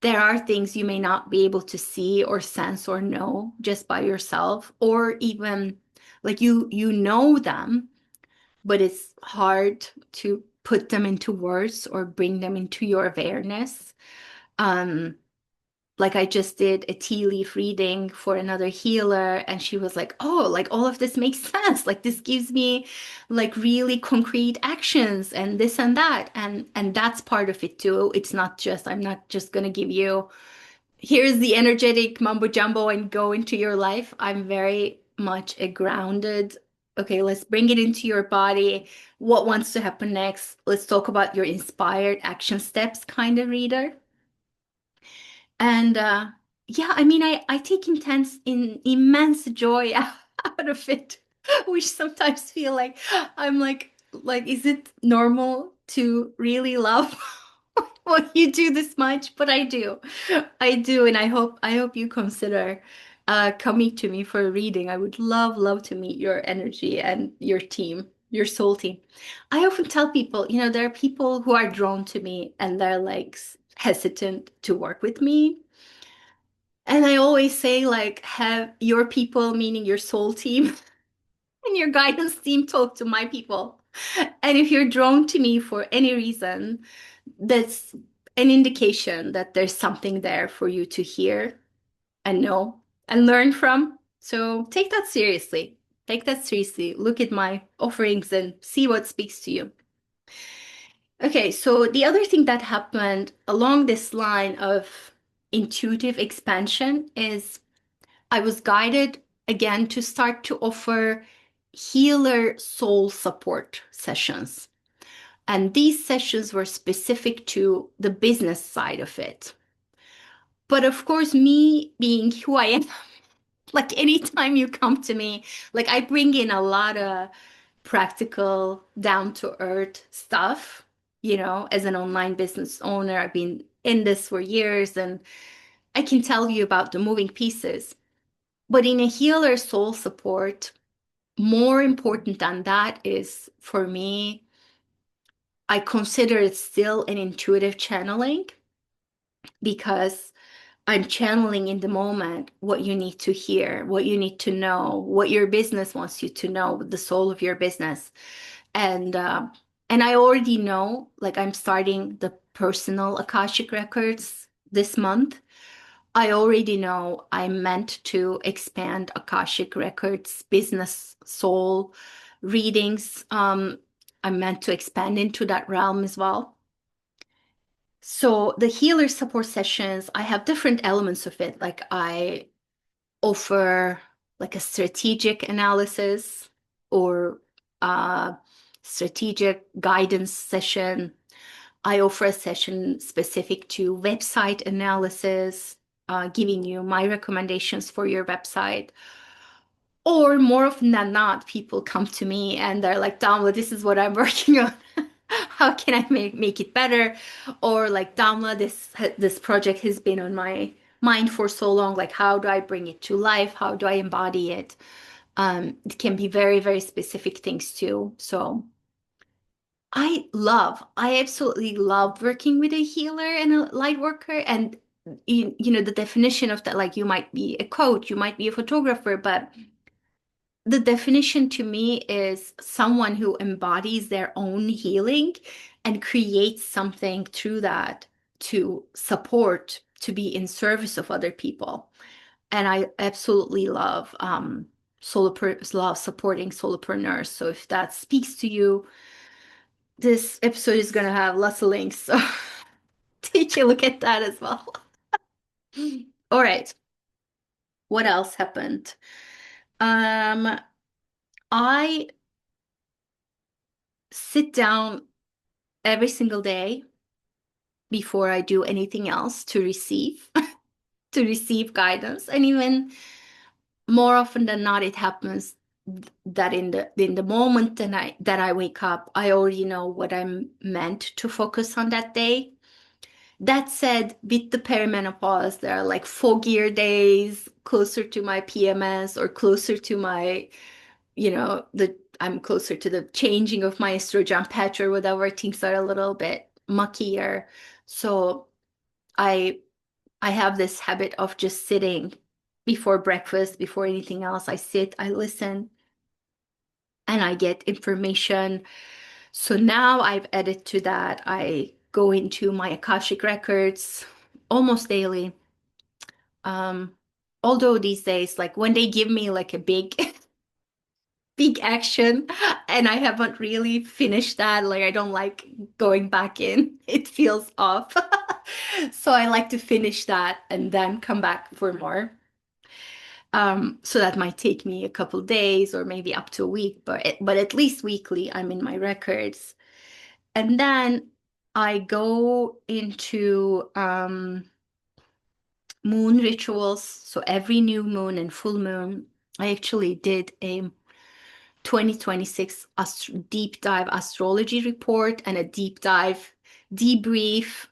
A: there are things you may not be able to see or sense or know just by yourself, or even like you know them, but it's hard to put them into words or bring them into your awareness. Um, like I just did a tea leaf reading for another healer, and she was like, "Oh, like all of this makes sense. Like this gives me like really concrete actions and this and that." And that's part of it too. It's not just I'm not just gonna give you here's the energetic mumbo jumbo and go into your life. I'm very much a grounded, okay, let's bring it into your body. What wants to happen next? Let's talk about your inspired action steps kind of reader. And yeah, I mean, I take immense joy out of it, which sometimes feel like I'm like, is it normal to really love what you do this much? But I do, and I hope you consider coming to me for a reading. I would love to meet your energy and your team. Your soul team. I often tell people, there are people who are drawn to me and they're like hesitant to work with me. And I always say, like, have your people, meaning your soul team and your guidance team, talk to my people. And if you're drawn to me for any reason, that's an indication that there's something there for you to hear and know and learn from. So take that seriously. Take that seriously. Look at my offerings and see what speaks to you. Okay, so the other thing that happened along this line of intuitive expansion is I was guided again to start to offer healer soul support sessions. And these sessions were specific to the business side of it. But of course, me being who I am, like anytime you come to me, like I bring in a lot of practical, down to earth stuff. As an online business owner, I've been in this for years and I can tell you about the moving pieces. But in a healer soul support, more important than that is for me, I consider it still an intuitive channeling because I'm channeling in the moment what you need to hear, what you need to know, what your business wants you to know, the soul of your business. And and I already know, like I'm starting the personal Akashic records this month. I already know I'm meant to expand Akashic records, business soul readings. I'm meant to expand into that realm as well. So the healer support sessions, I have different elements of it. Like I offer like a strategic analysis or a strategic guidance session. I offer a session specific to website analysis, giving you my recommendations for your website. Or more often than not, people come to me and they're like, Damla, this is what I'm working on. How can I make it better? Or like, Damla, this project has been on my mind for so long. Like, how do I bring it to life? How do I embody it? It can be very, very specific things too. So I absolutely love working with a healer and a light worker. And the definition of that, like you might be a coach, you might be a photographer, but the definition to me is someone who embodies their own healing and creates something through that to support, to be in service of other people. And I absolutely love love supporting solopreneurs. So if that speaks to you, this episode is going to have lots of links. So take a look at that as well. All right. What else happened? Um, I sit down every single day before I do anything else to receive to receive guidance. And even more often than not, it happens that in the moment that I wake up, I already know what I'm meant to focus on that day. That said, with the perimenopause, there are like foggier days closer to my PMS or closer to my, the I'm closer to the changing of my estrogen patch or whatever. Things are a little bit muckier. So I I have this habit of just sitting before breakfast, before anything else. I sit, I listen, and I get information. So now I've added to that. I go into my Akashic records almost daily. Um, Although these days, like when they give me like a big, big action and I haven't really finished that, like I don't like going back in, it feels off. So I like to finish that and then come back for more. So that might take me a couple days or maybe up to a week, but at least weekly I'm in my records. And then I go into moon rituals. So every new moon and full moon, I actually did a 2026 deep dive astrology report and a deep dive debrief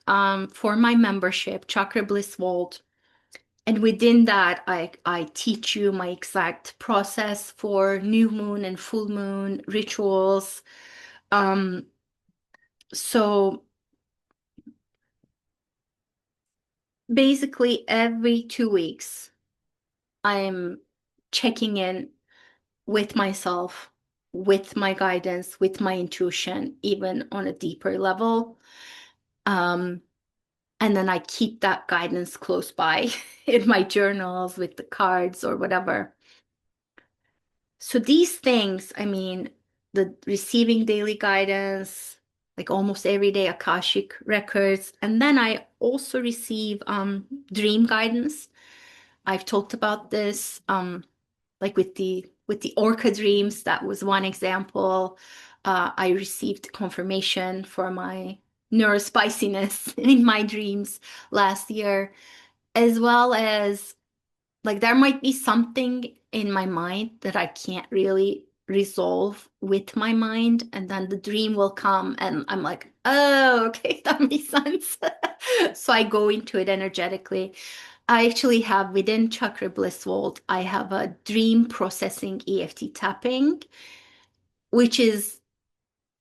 A: for my membership, Chakra Bliss Vault. And within that, I teach you my exact process for new moon and full moon rituals. Um, so basically, every 2 weeks, I'm checking in with myself, with my guidance, with my intuition, even on a deeper level. Um, and then I keep that guidance close by in my journals with the cards or whatever. So these things, I mean, the receiving daily guidance, like almost every day, Akashic records, and then I also receive dream guidance. I've talked about this, like with the orca dreams. That was one example. I received confirmation for my neurospiciness in my dreams last year, as well as like there might be something in my mind that I can't really resolve with my mind, and then the dream will come, and I'm like, oh, okay, that makes sense. So I go into it energetically. I actually have within Chakra Bliss Vault, I have a dream processing EFT tapping, which is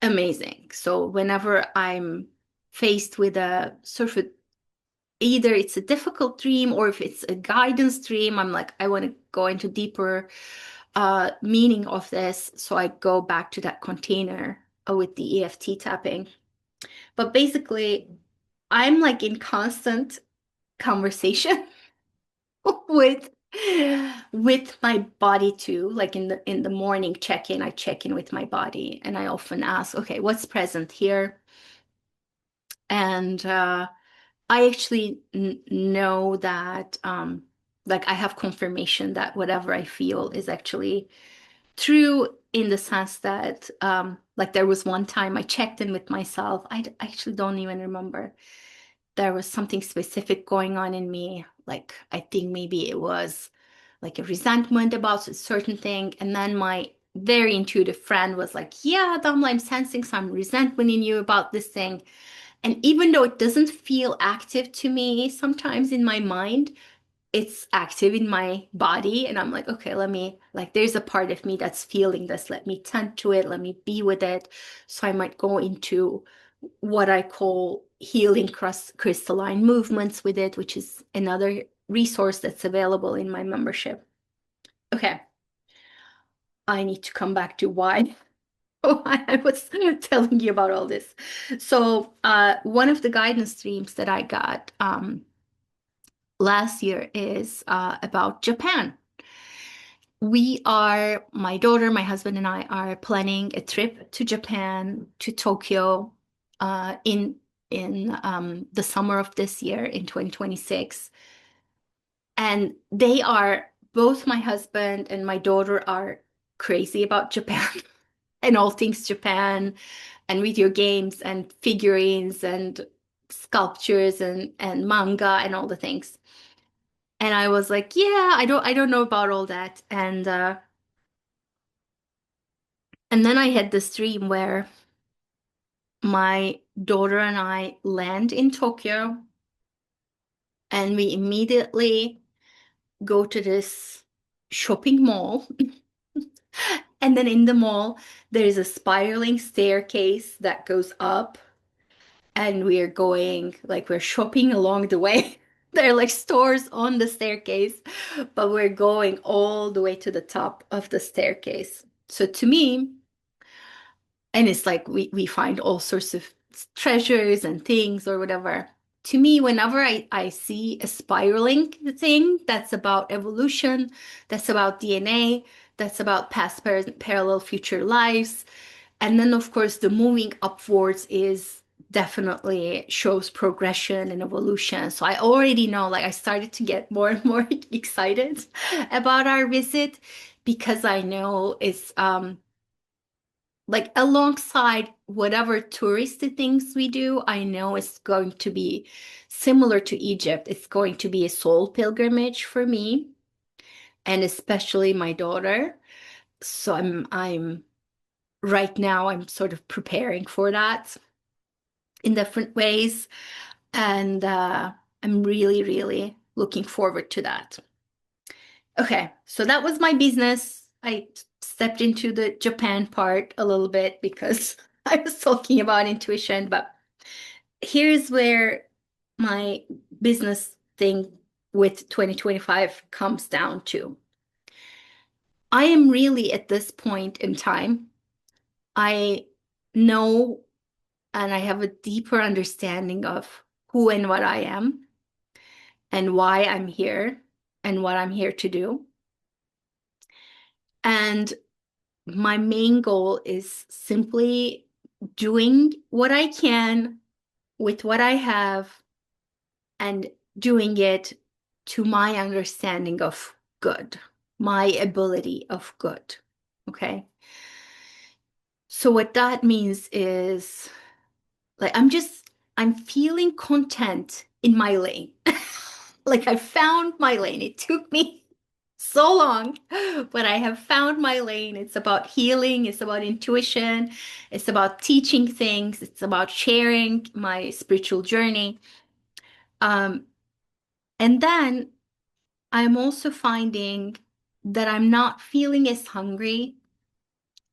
A: amazing. So whenever I'm faced with a sort of either it's a difficult dream or if it's a guidance dream, I'm like, I want to go into deeper meaning of this. So I go back to that container with the EFT tapping. But basically, I'm like in constant conversation with my body too. Like in the morning check-in, I check in with my body and I often ask, okay, what's present here? And I actually know that like I have confirmation that whatever I feel is actually true in the sense that like there was one time I checked in with myself. I actually don't even remember. There was something specific going on in me. Like I think maybe it was like a resentment about a certain thing. And then my very intuitive friend was like, yeah, Damla, I'm sensing some resentment in you about this thing. And even though it doesn't feel active to me sometimes in my mind, it's active in my body. And I'm like, okay, let me, like, there's a part of me that's feeling this. Let me tend to it. Let me be with it. So I might go into what I call healing crystalline movements with it, which is another resource that's available in my membership. Okay, I need to come back to why I was telling you about all this. So, one of the guidance streams that I got last year is about Japan. My daughter, my husband, and I are planning a trip to Japan, to Tokyo, in the summer of this year in 2026. And they are both my husband and my daughter are crazy about Japan and all things Japan and video games and figurines and sculptures and manga and all the things. And I was like, yeah, I don't know about all that. And then I had this dream where my daughter and I land in Tokyo and we immediately go to this shopping mall. And then in the mall, there is a spiraling staircase that goes up, and we're going, like, we're shopping along the way. There are like stores on the staircase, but we're going all the way to the top of the staircase. So to me, and it's like we find all sorts of treasures and things or whatever. To me, whenever I see a spiraling thing that's about evolution, that's about DNA, that's about past, parallel, future lives, and then of course the moving upwards is definitely shows progression and evolution. So I already know, like I started to get more and more excited about our visit because I know it's like alongside whatever touristy things we do, I know it's going to be similar to Egypt. It's going to be a soul pilgrimage for me and especially my daughter. So I'm right now I'm sort of preparing for that in different ways. And I'm really, really looking forward to that. Okay, so that was my business. I stepped into the Japan part a little bit because I was talking about intuition, but here's where my business thing with 2025 comes down to. I am really at this point in time, I know and I have a deeper understanding of who and what I am and why I'm here and what I'm here to do. And my main goal is simply doing what I can with what I have and doing it to my understanding of good, my ability of good. Okay. So, what that means is like, I'm feeling content in my lane. Like, I found my lane. It took me so long, but I have found my lane. It's about healing, it's about intuition, it's about teaching things, it's about sharing my spiritual journey. Um, and then I'm also finding that I'm not feeling as hungry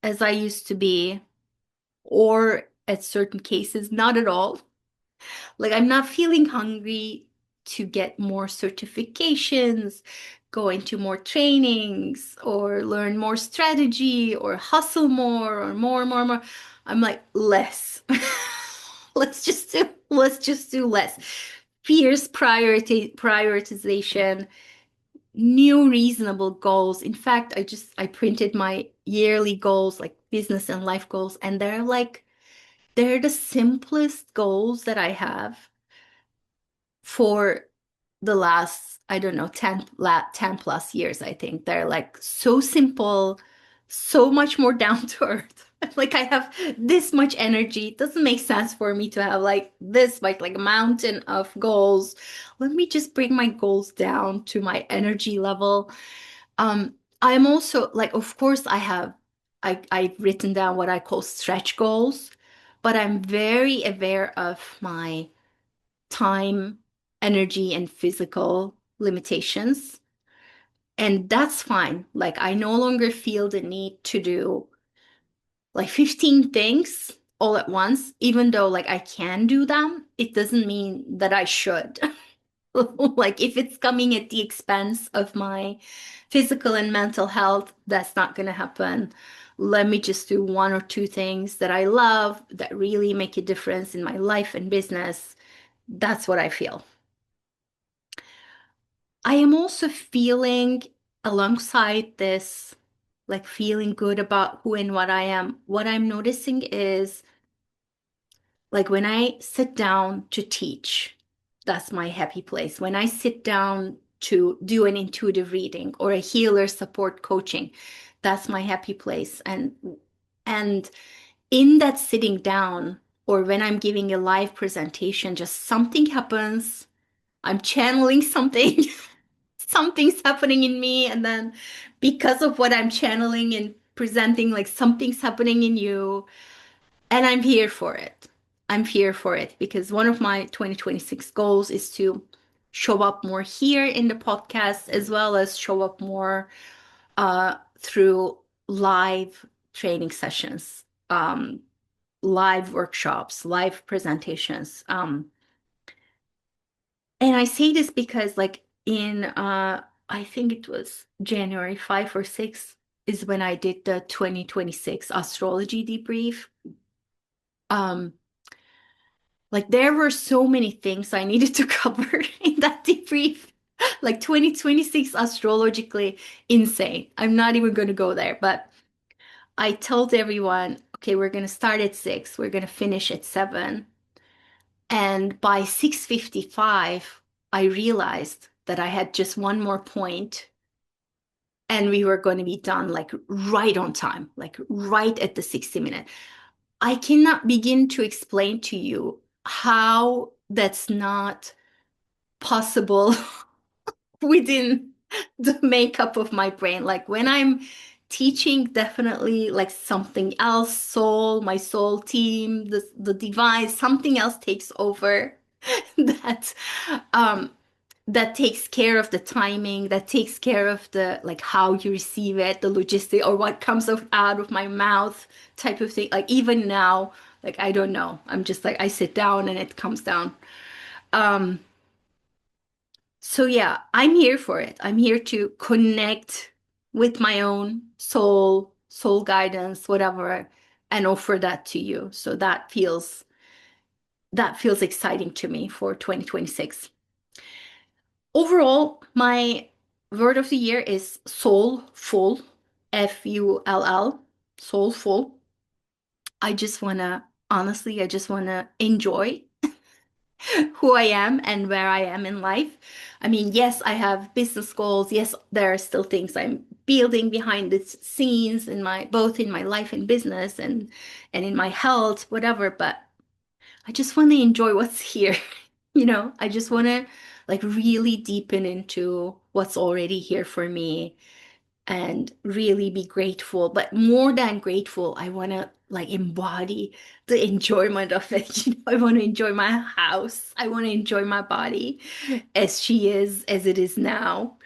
A: as I used to be, or at certain cases, not at all. Like, I'm not feeling hungry to get more certifications, go into more trainings, or learn more strategy, or hustle more, or more. I'm like, less. Let's just do less. Fierce prioritization, new reasonable goals. In fact, I printed my yearly goals, like business and life goals, and they're the simplest goals that I have for the last, I don't know, 10 plus years. I think they're like so simple, so much more down to earth. Like, I have this much energy. It doesn't make sense for me to have like this much, like a mountain of goals. Let me just bring my goals down to my energy level. I'm also like, of course, I've written down what I call stretch goals, but I'm very aware of my time, energy, and physical limitations. And that's fine. Like, I no longer feel the need to do like 15 things all at once, even though like I can do them. It doesn't mean that I should. Like, if it's coming at the expense of my physical and mental health, that's not going to happen. Let me just do one or two things that I love that really make a difference in my life and business. That's what I feel. I am also feeling alongside this, like feeling good about who and what I am. What I'm noticing is like when I sit down to teach, that's my happy place. When I sit down to do an intuitive reading or a healer support coaching, that's my happy place. And in that sitting down, or when I'm giving a live presentation, just something happens. I'm channeling something. Something's happening in me, and then because of what I'm channeling and presenting, like something's happening in you, and I'm here for it. I'm here for it because one of my 2026 goals is to show up more here in the podcast, as well as show up more through live training sessions, live workshops, live presentations. And I say this because like in I think it was January 5 or 6 is when I did the 2026 astrology debrief. Um like, there were so many things I needed to cover in that debrief. Like, 2026 astrologically insane. I'm not even going to go there, but I told everyone, okay, we're going to start at 6, we're going to finish at 7. And by 6:55, I realized that I had just one more point and we were going to be done like right on time, like right at the 60 minute. I cannot begin to explain to you how that's not possible within the makeup of my brain. Like, when I'm teaching, definitely like something else, my soul team, the device, something else takes over. That um that takes care of the timing, that takes care of the like how you receive it, the logistic or what comes out of my mouth type of thing. Like even now, like I don't know. I'm just like I sit down and it comes down. Um, so yeah, I'm here for it. I'm here to connect with my own soul guidance, whatever, and offer that to you. So that feels exciting to me for 2026. Overall, my word of the year is soulful, Full, soulful. I just wanna enjoy who I am and where I am in life. I mean, yes, I have business goals. Yes, there are still things I'm building behind the scenes in my both in my life and business and in my health, whatever, but I just want to enjoy what's here. I just want to like really deepen into what's already here for me and really be grateful. But more than grateful, I want to like embody the enjoyment of it. I want to enjoy my house. I want to enjoy my body as it is now.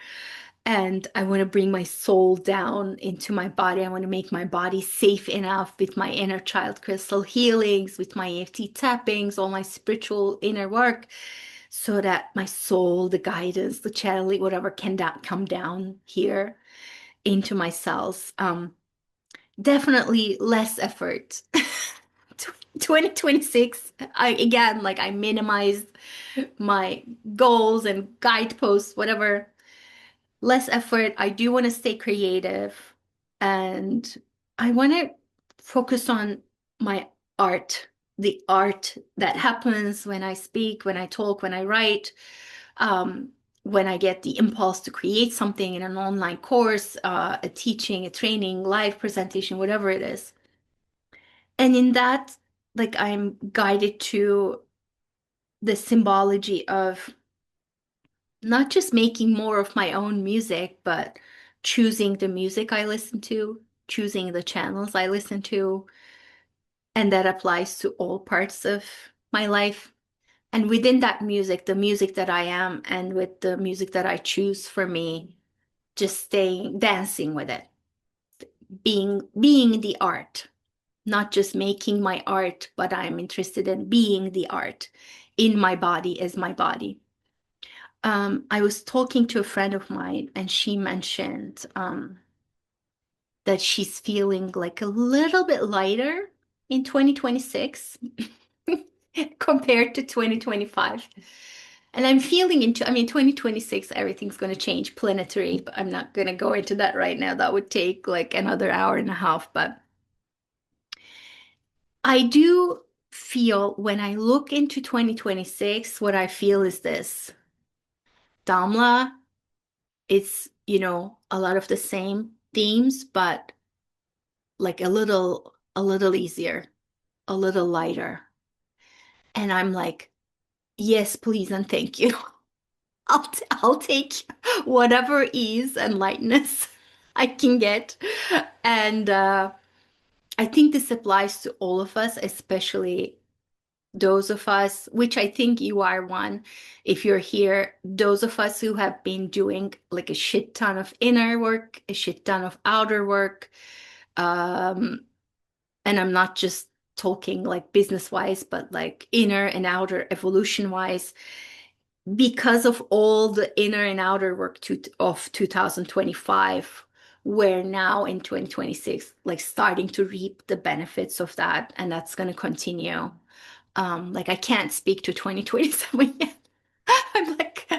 A: And I want to bring my soul down into my body. I want to make my body safe enough with my inner child crystal healings, with my EFT tappings, all my spiritual inner work, so that my soul, the guidance, the channeling, whatever can come down here into my cells. Definitely less effort. 2026, I minimized my goals and guideposts, whatever. Less effort. I do want to stay creative and I want to focus on my art, the art that happens when I speak, when I talk, when I write, um, when I get the impulse to create something in an online course, a teaching, a training, live presentation, whatever it is. And in that, like I'm guided to the symbology of not just making more of my own music, but choosing the music I listen to, choosing the channels I listen to, and that applies to all parts of my life. And within that music, the music that I am, and with the music that I choose for me, just staying dancing with it, being the art, not just making my art, but I'm interested in being the art in my body as my body. I was talking to a friend of mine, and she mentioned that she's feeling like a little bit lighter in 2026 compared to 2025. And I'm feeling I mean, 2026, everything's going to change planetary, but I'm not going to go into that right now. That would take like another hour and a half. But I do feel when I look into 2026, what I feel is this. Damla, it's a lot of the same themes, but like a little easier, a little lighter. And I'm like, yes, please and thank you. I'll take whatever ease and lightness I can get. And I think this applies to all of us, especially those of us, which I think you are one, if you're here, those of us who have been doing like a shit ton of inner work, a shit ton of outer work. Um, and I'm not just talking like business wise, but like inner and outer evolution wise, because of all the inner and outer work of 2025. We're now in 2026, like starting to reap the benefits of that, and that's going to continue. Like I can't speak to 2027 yet. I'm like,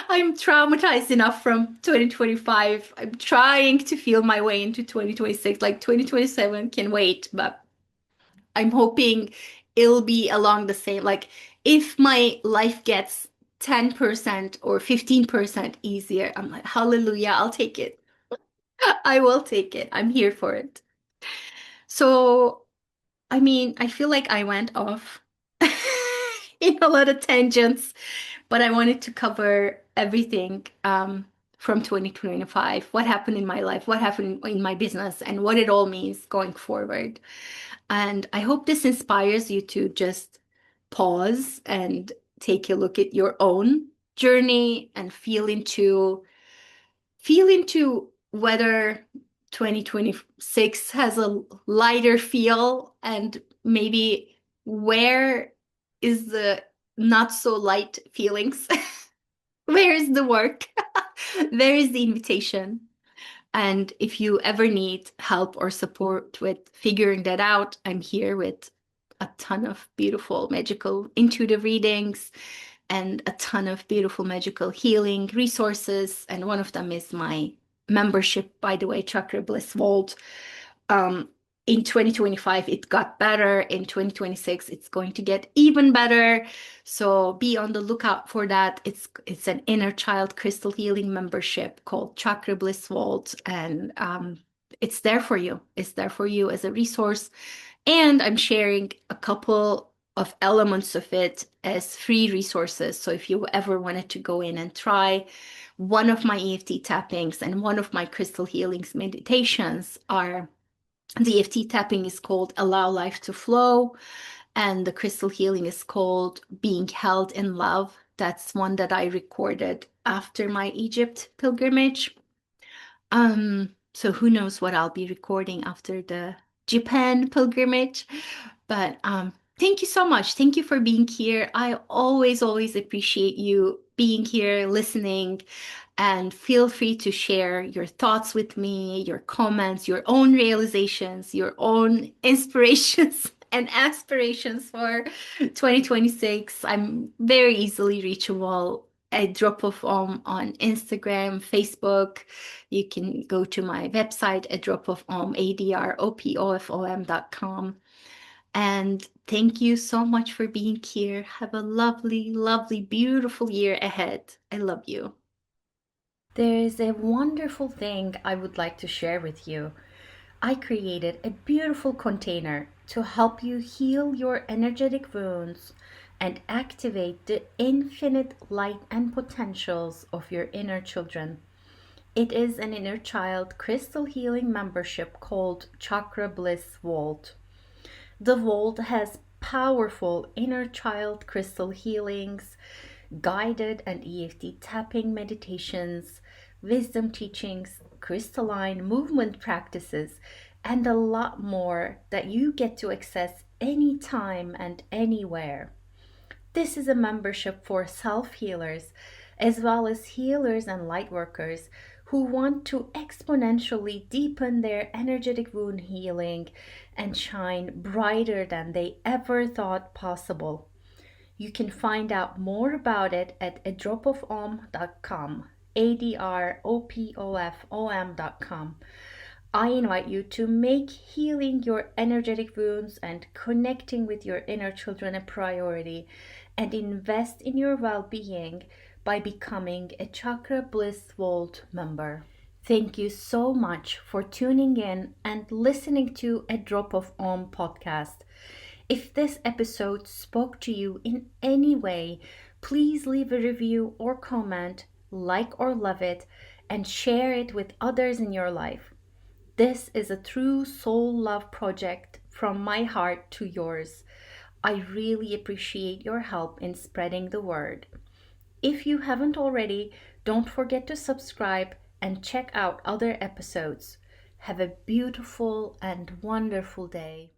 A: I'm traumatized enough from 2025. I'm trying to feel my way into 2026. Like 2027 can wait, but I'm hoping it'll be along the same. Like if my life gets 10% or 15% easier, I'm like, hallelujah, I'll take it. I will take it. I'm here for it. So I mean, I feel like I went off in a lot of tangents, but I wanted to cover everything from 2025, what happened in my life, what happened in my business, and what it all means going forward. And I hope this inspires you to just pause and take a look at your own journey and feel into whether 2026 has a lighter feel, and maybe where is the not so light feelings. Where is the work? There is the invitation. And if you ever need help or support with figuring that out, I'm here with a ton of beautiful magical intuitive readings and a ton of beautiful magical healing resources. And one of them is my membership, by the way, Chakra Bliss Vault. Um, in 2025, it got better. In 2026, it's going to get even better. So be on the lookout for that. It's an inner child crystal healing membership called Chakra Bliss Vault, and it's there for you. It's there for you as a resource. And I'm sharing a couple of elements of it as free resources. So if you ever wanted to go in and try one of my EFT tappings and one of my crystal healings meditations, are the EFT tapping is called Allow Life to Flow, and the crystal healing is called Being Held in Love. That's one that I recorded after my Egypt pilgrimage. So who knows what I'll be recording after the Japan pilgrimage. But thank you so much. Thank you for being here. I always, always appreciate you being here, listening, and feel free to share your thoughts with me, your comments, your own realizations, your own inspirations and aspirations for 2026. I'm very easily reachable. A drop of on Instagram, Facebook. You can go to my website, a drop of adropofom.com. And thank you so much for being here. Have a lovely, lovely, beautiful year ahead. I love you. There is a wonderful thing I would like to share with you. I created a beautiful container to help you heal your energetic wounds and activate the infinite light and potentials of your inner children. It is an inner child crystal healing membership called Chakra Bliss Vault. The vault has powerful inner child crystal healings, guided and EFT tapping meditations, wisdom teachings, crystalline movement practices, and a lot more that you get to access anytime and anywhere. This is a membership for self healers as well as healers and light workers who want to exponentially deepen their energetic wound healing and shine brighter than they ever thought possible. You can find out more about it at adropofom.com, adropofom.com. I invite you to make healing your energetic wounds and connecting with your inner children a priority, and invest in your well-being by becoming a Chakra Bliss Vault member. Thank you so much for tuning in and listening to A Drop of Om podcast. If this episode spoke to you in any way, please leave a review or comment, like or love it, and share it with others in your life. This is a true soul love project from my heart to yours. I really appreciate your help in spreading the word. If you haven't already, don't forget to subscribe and check out other episodes. Have a beautiful and wonderful day.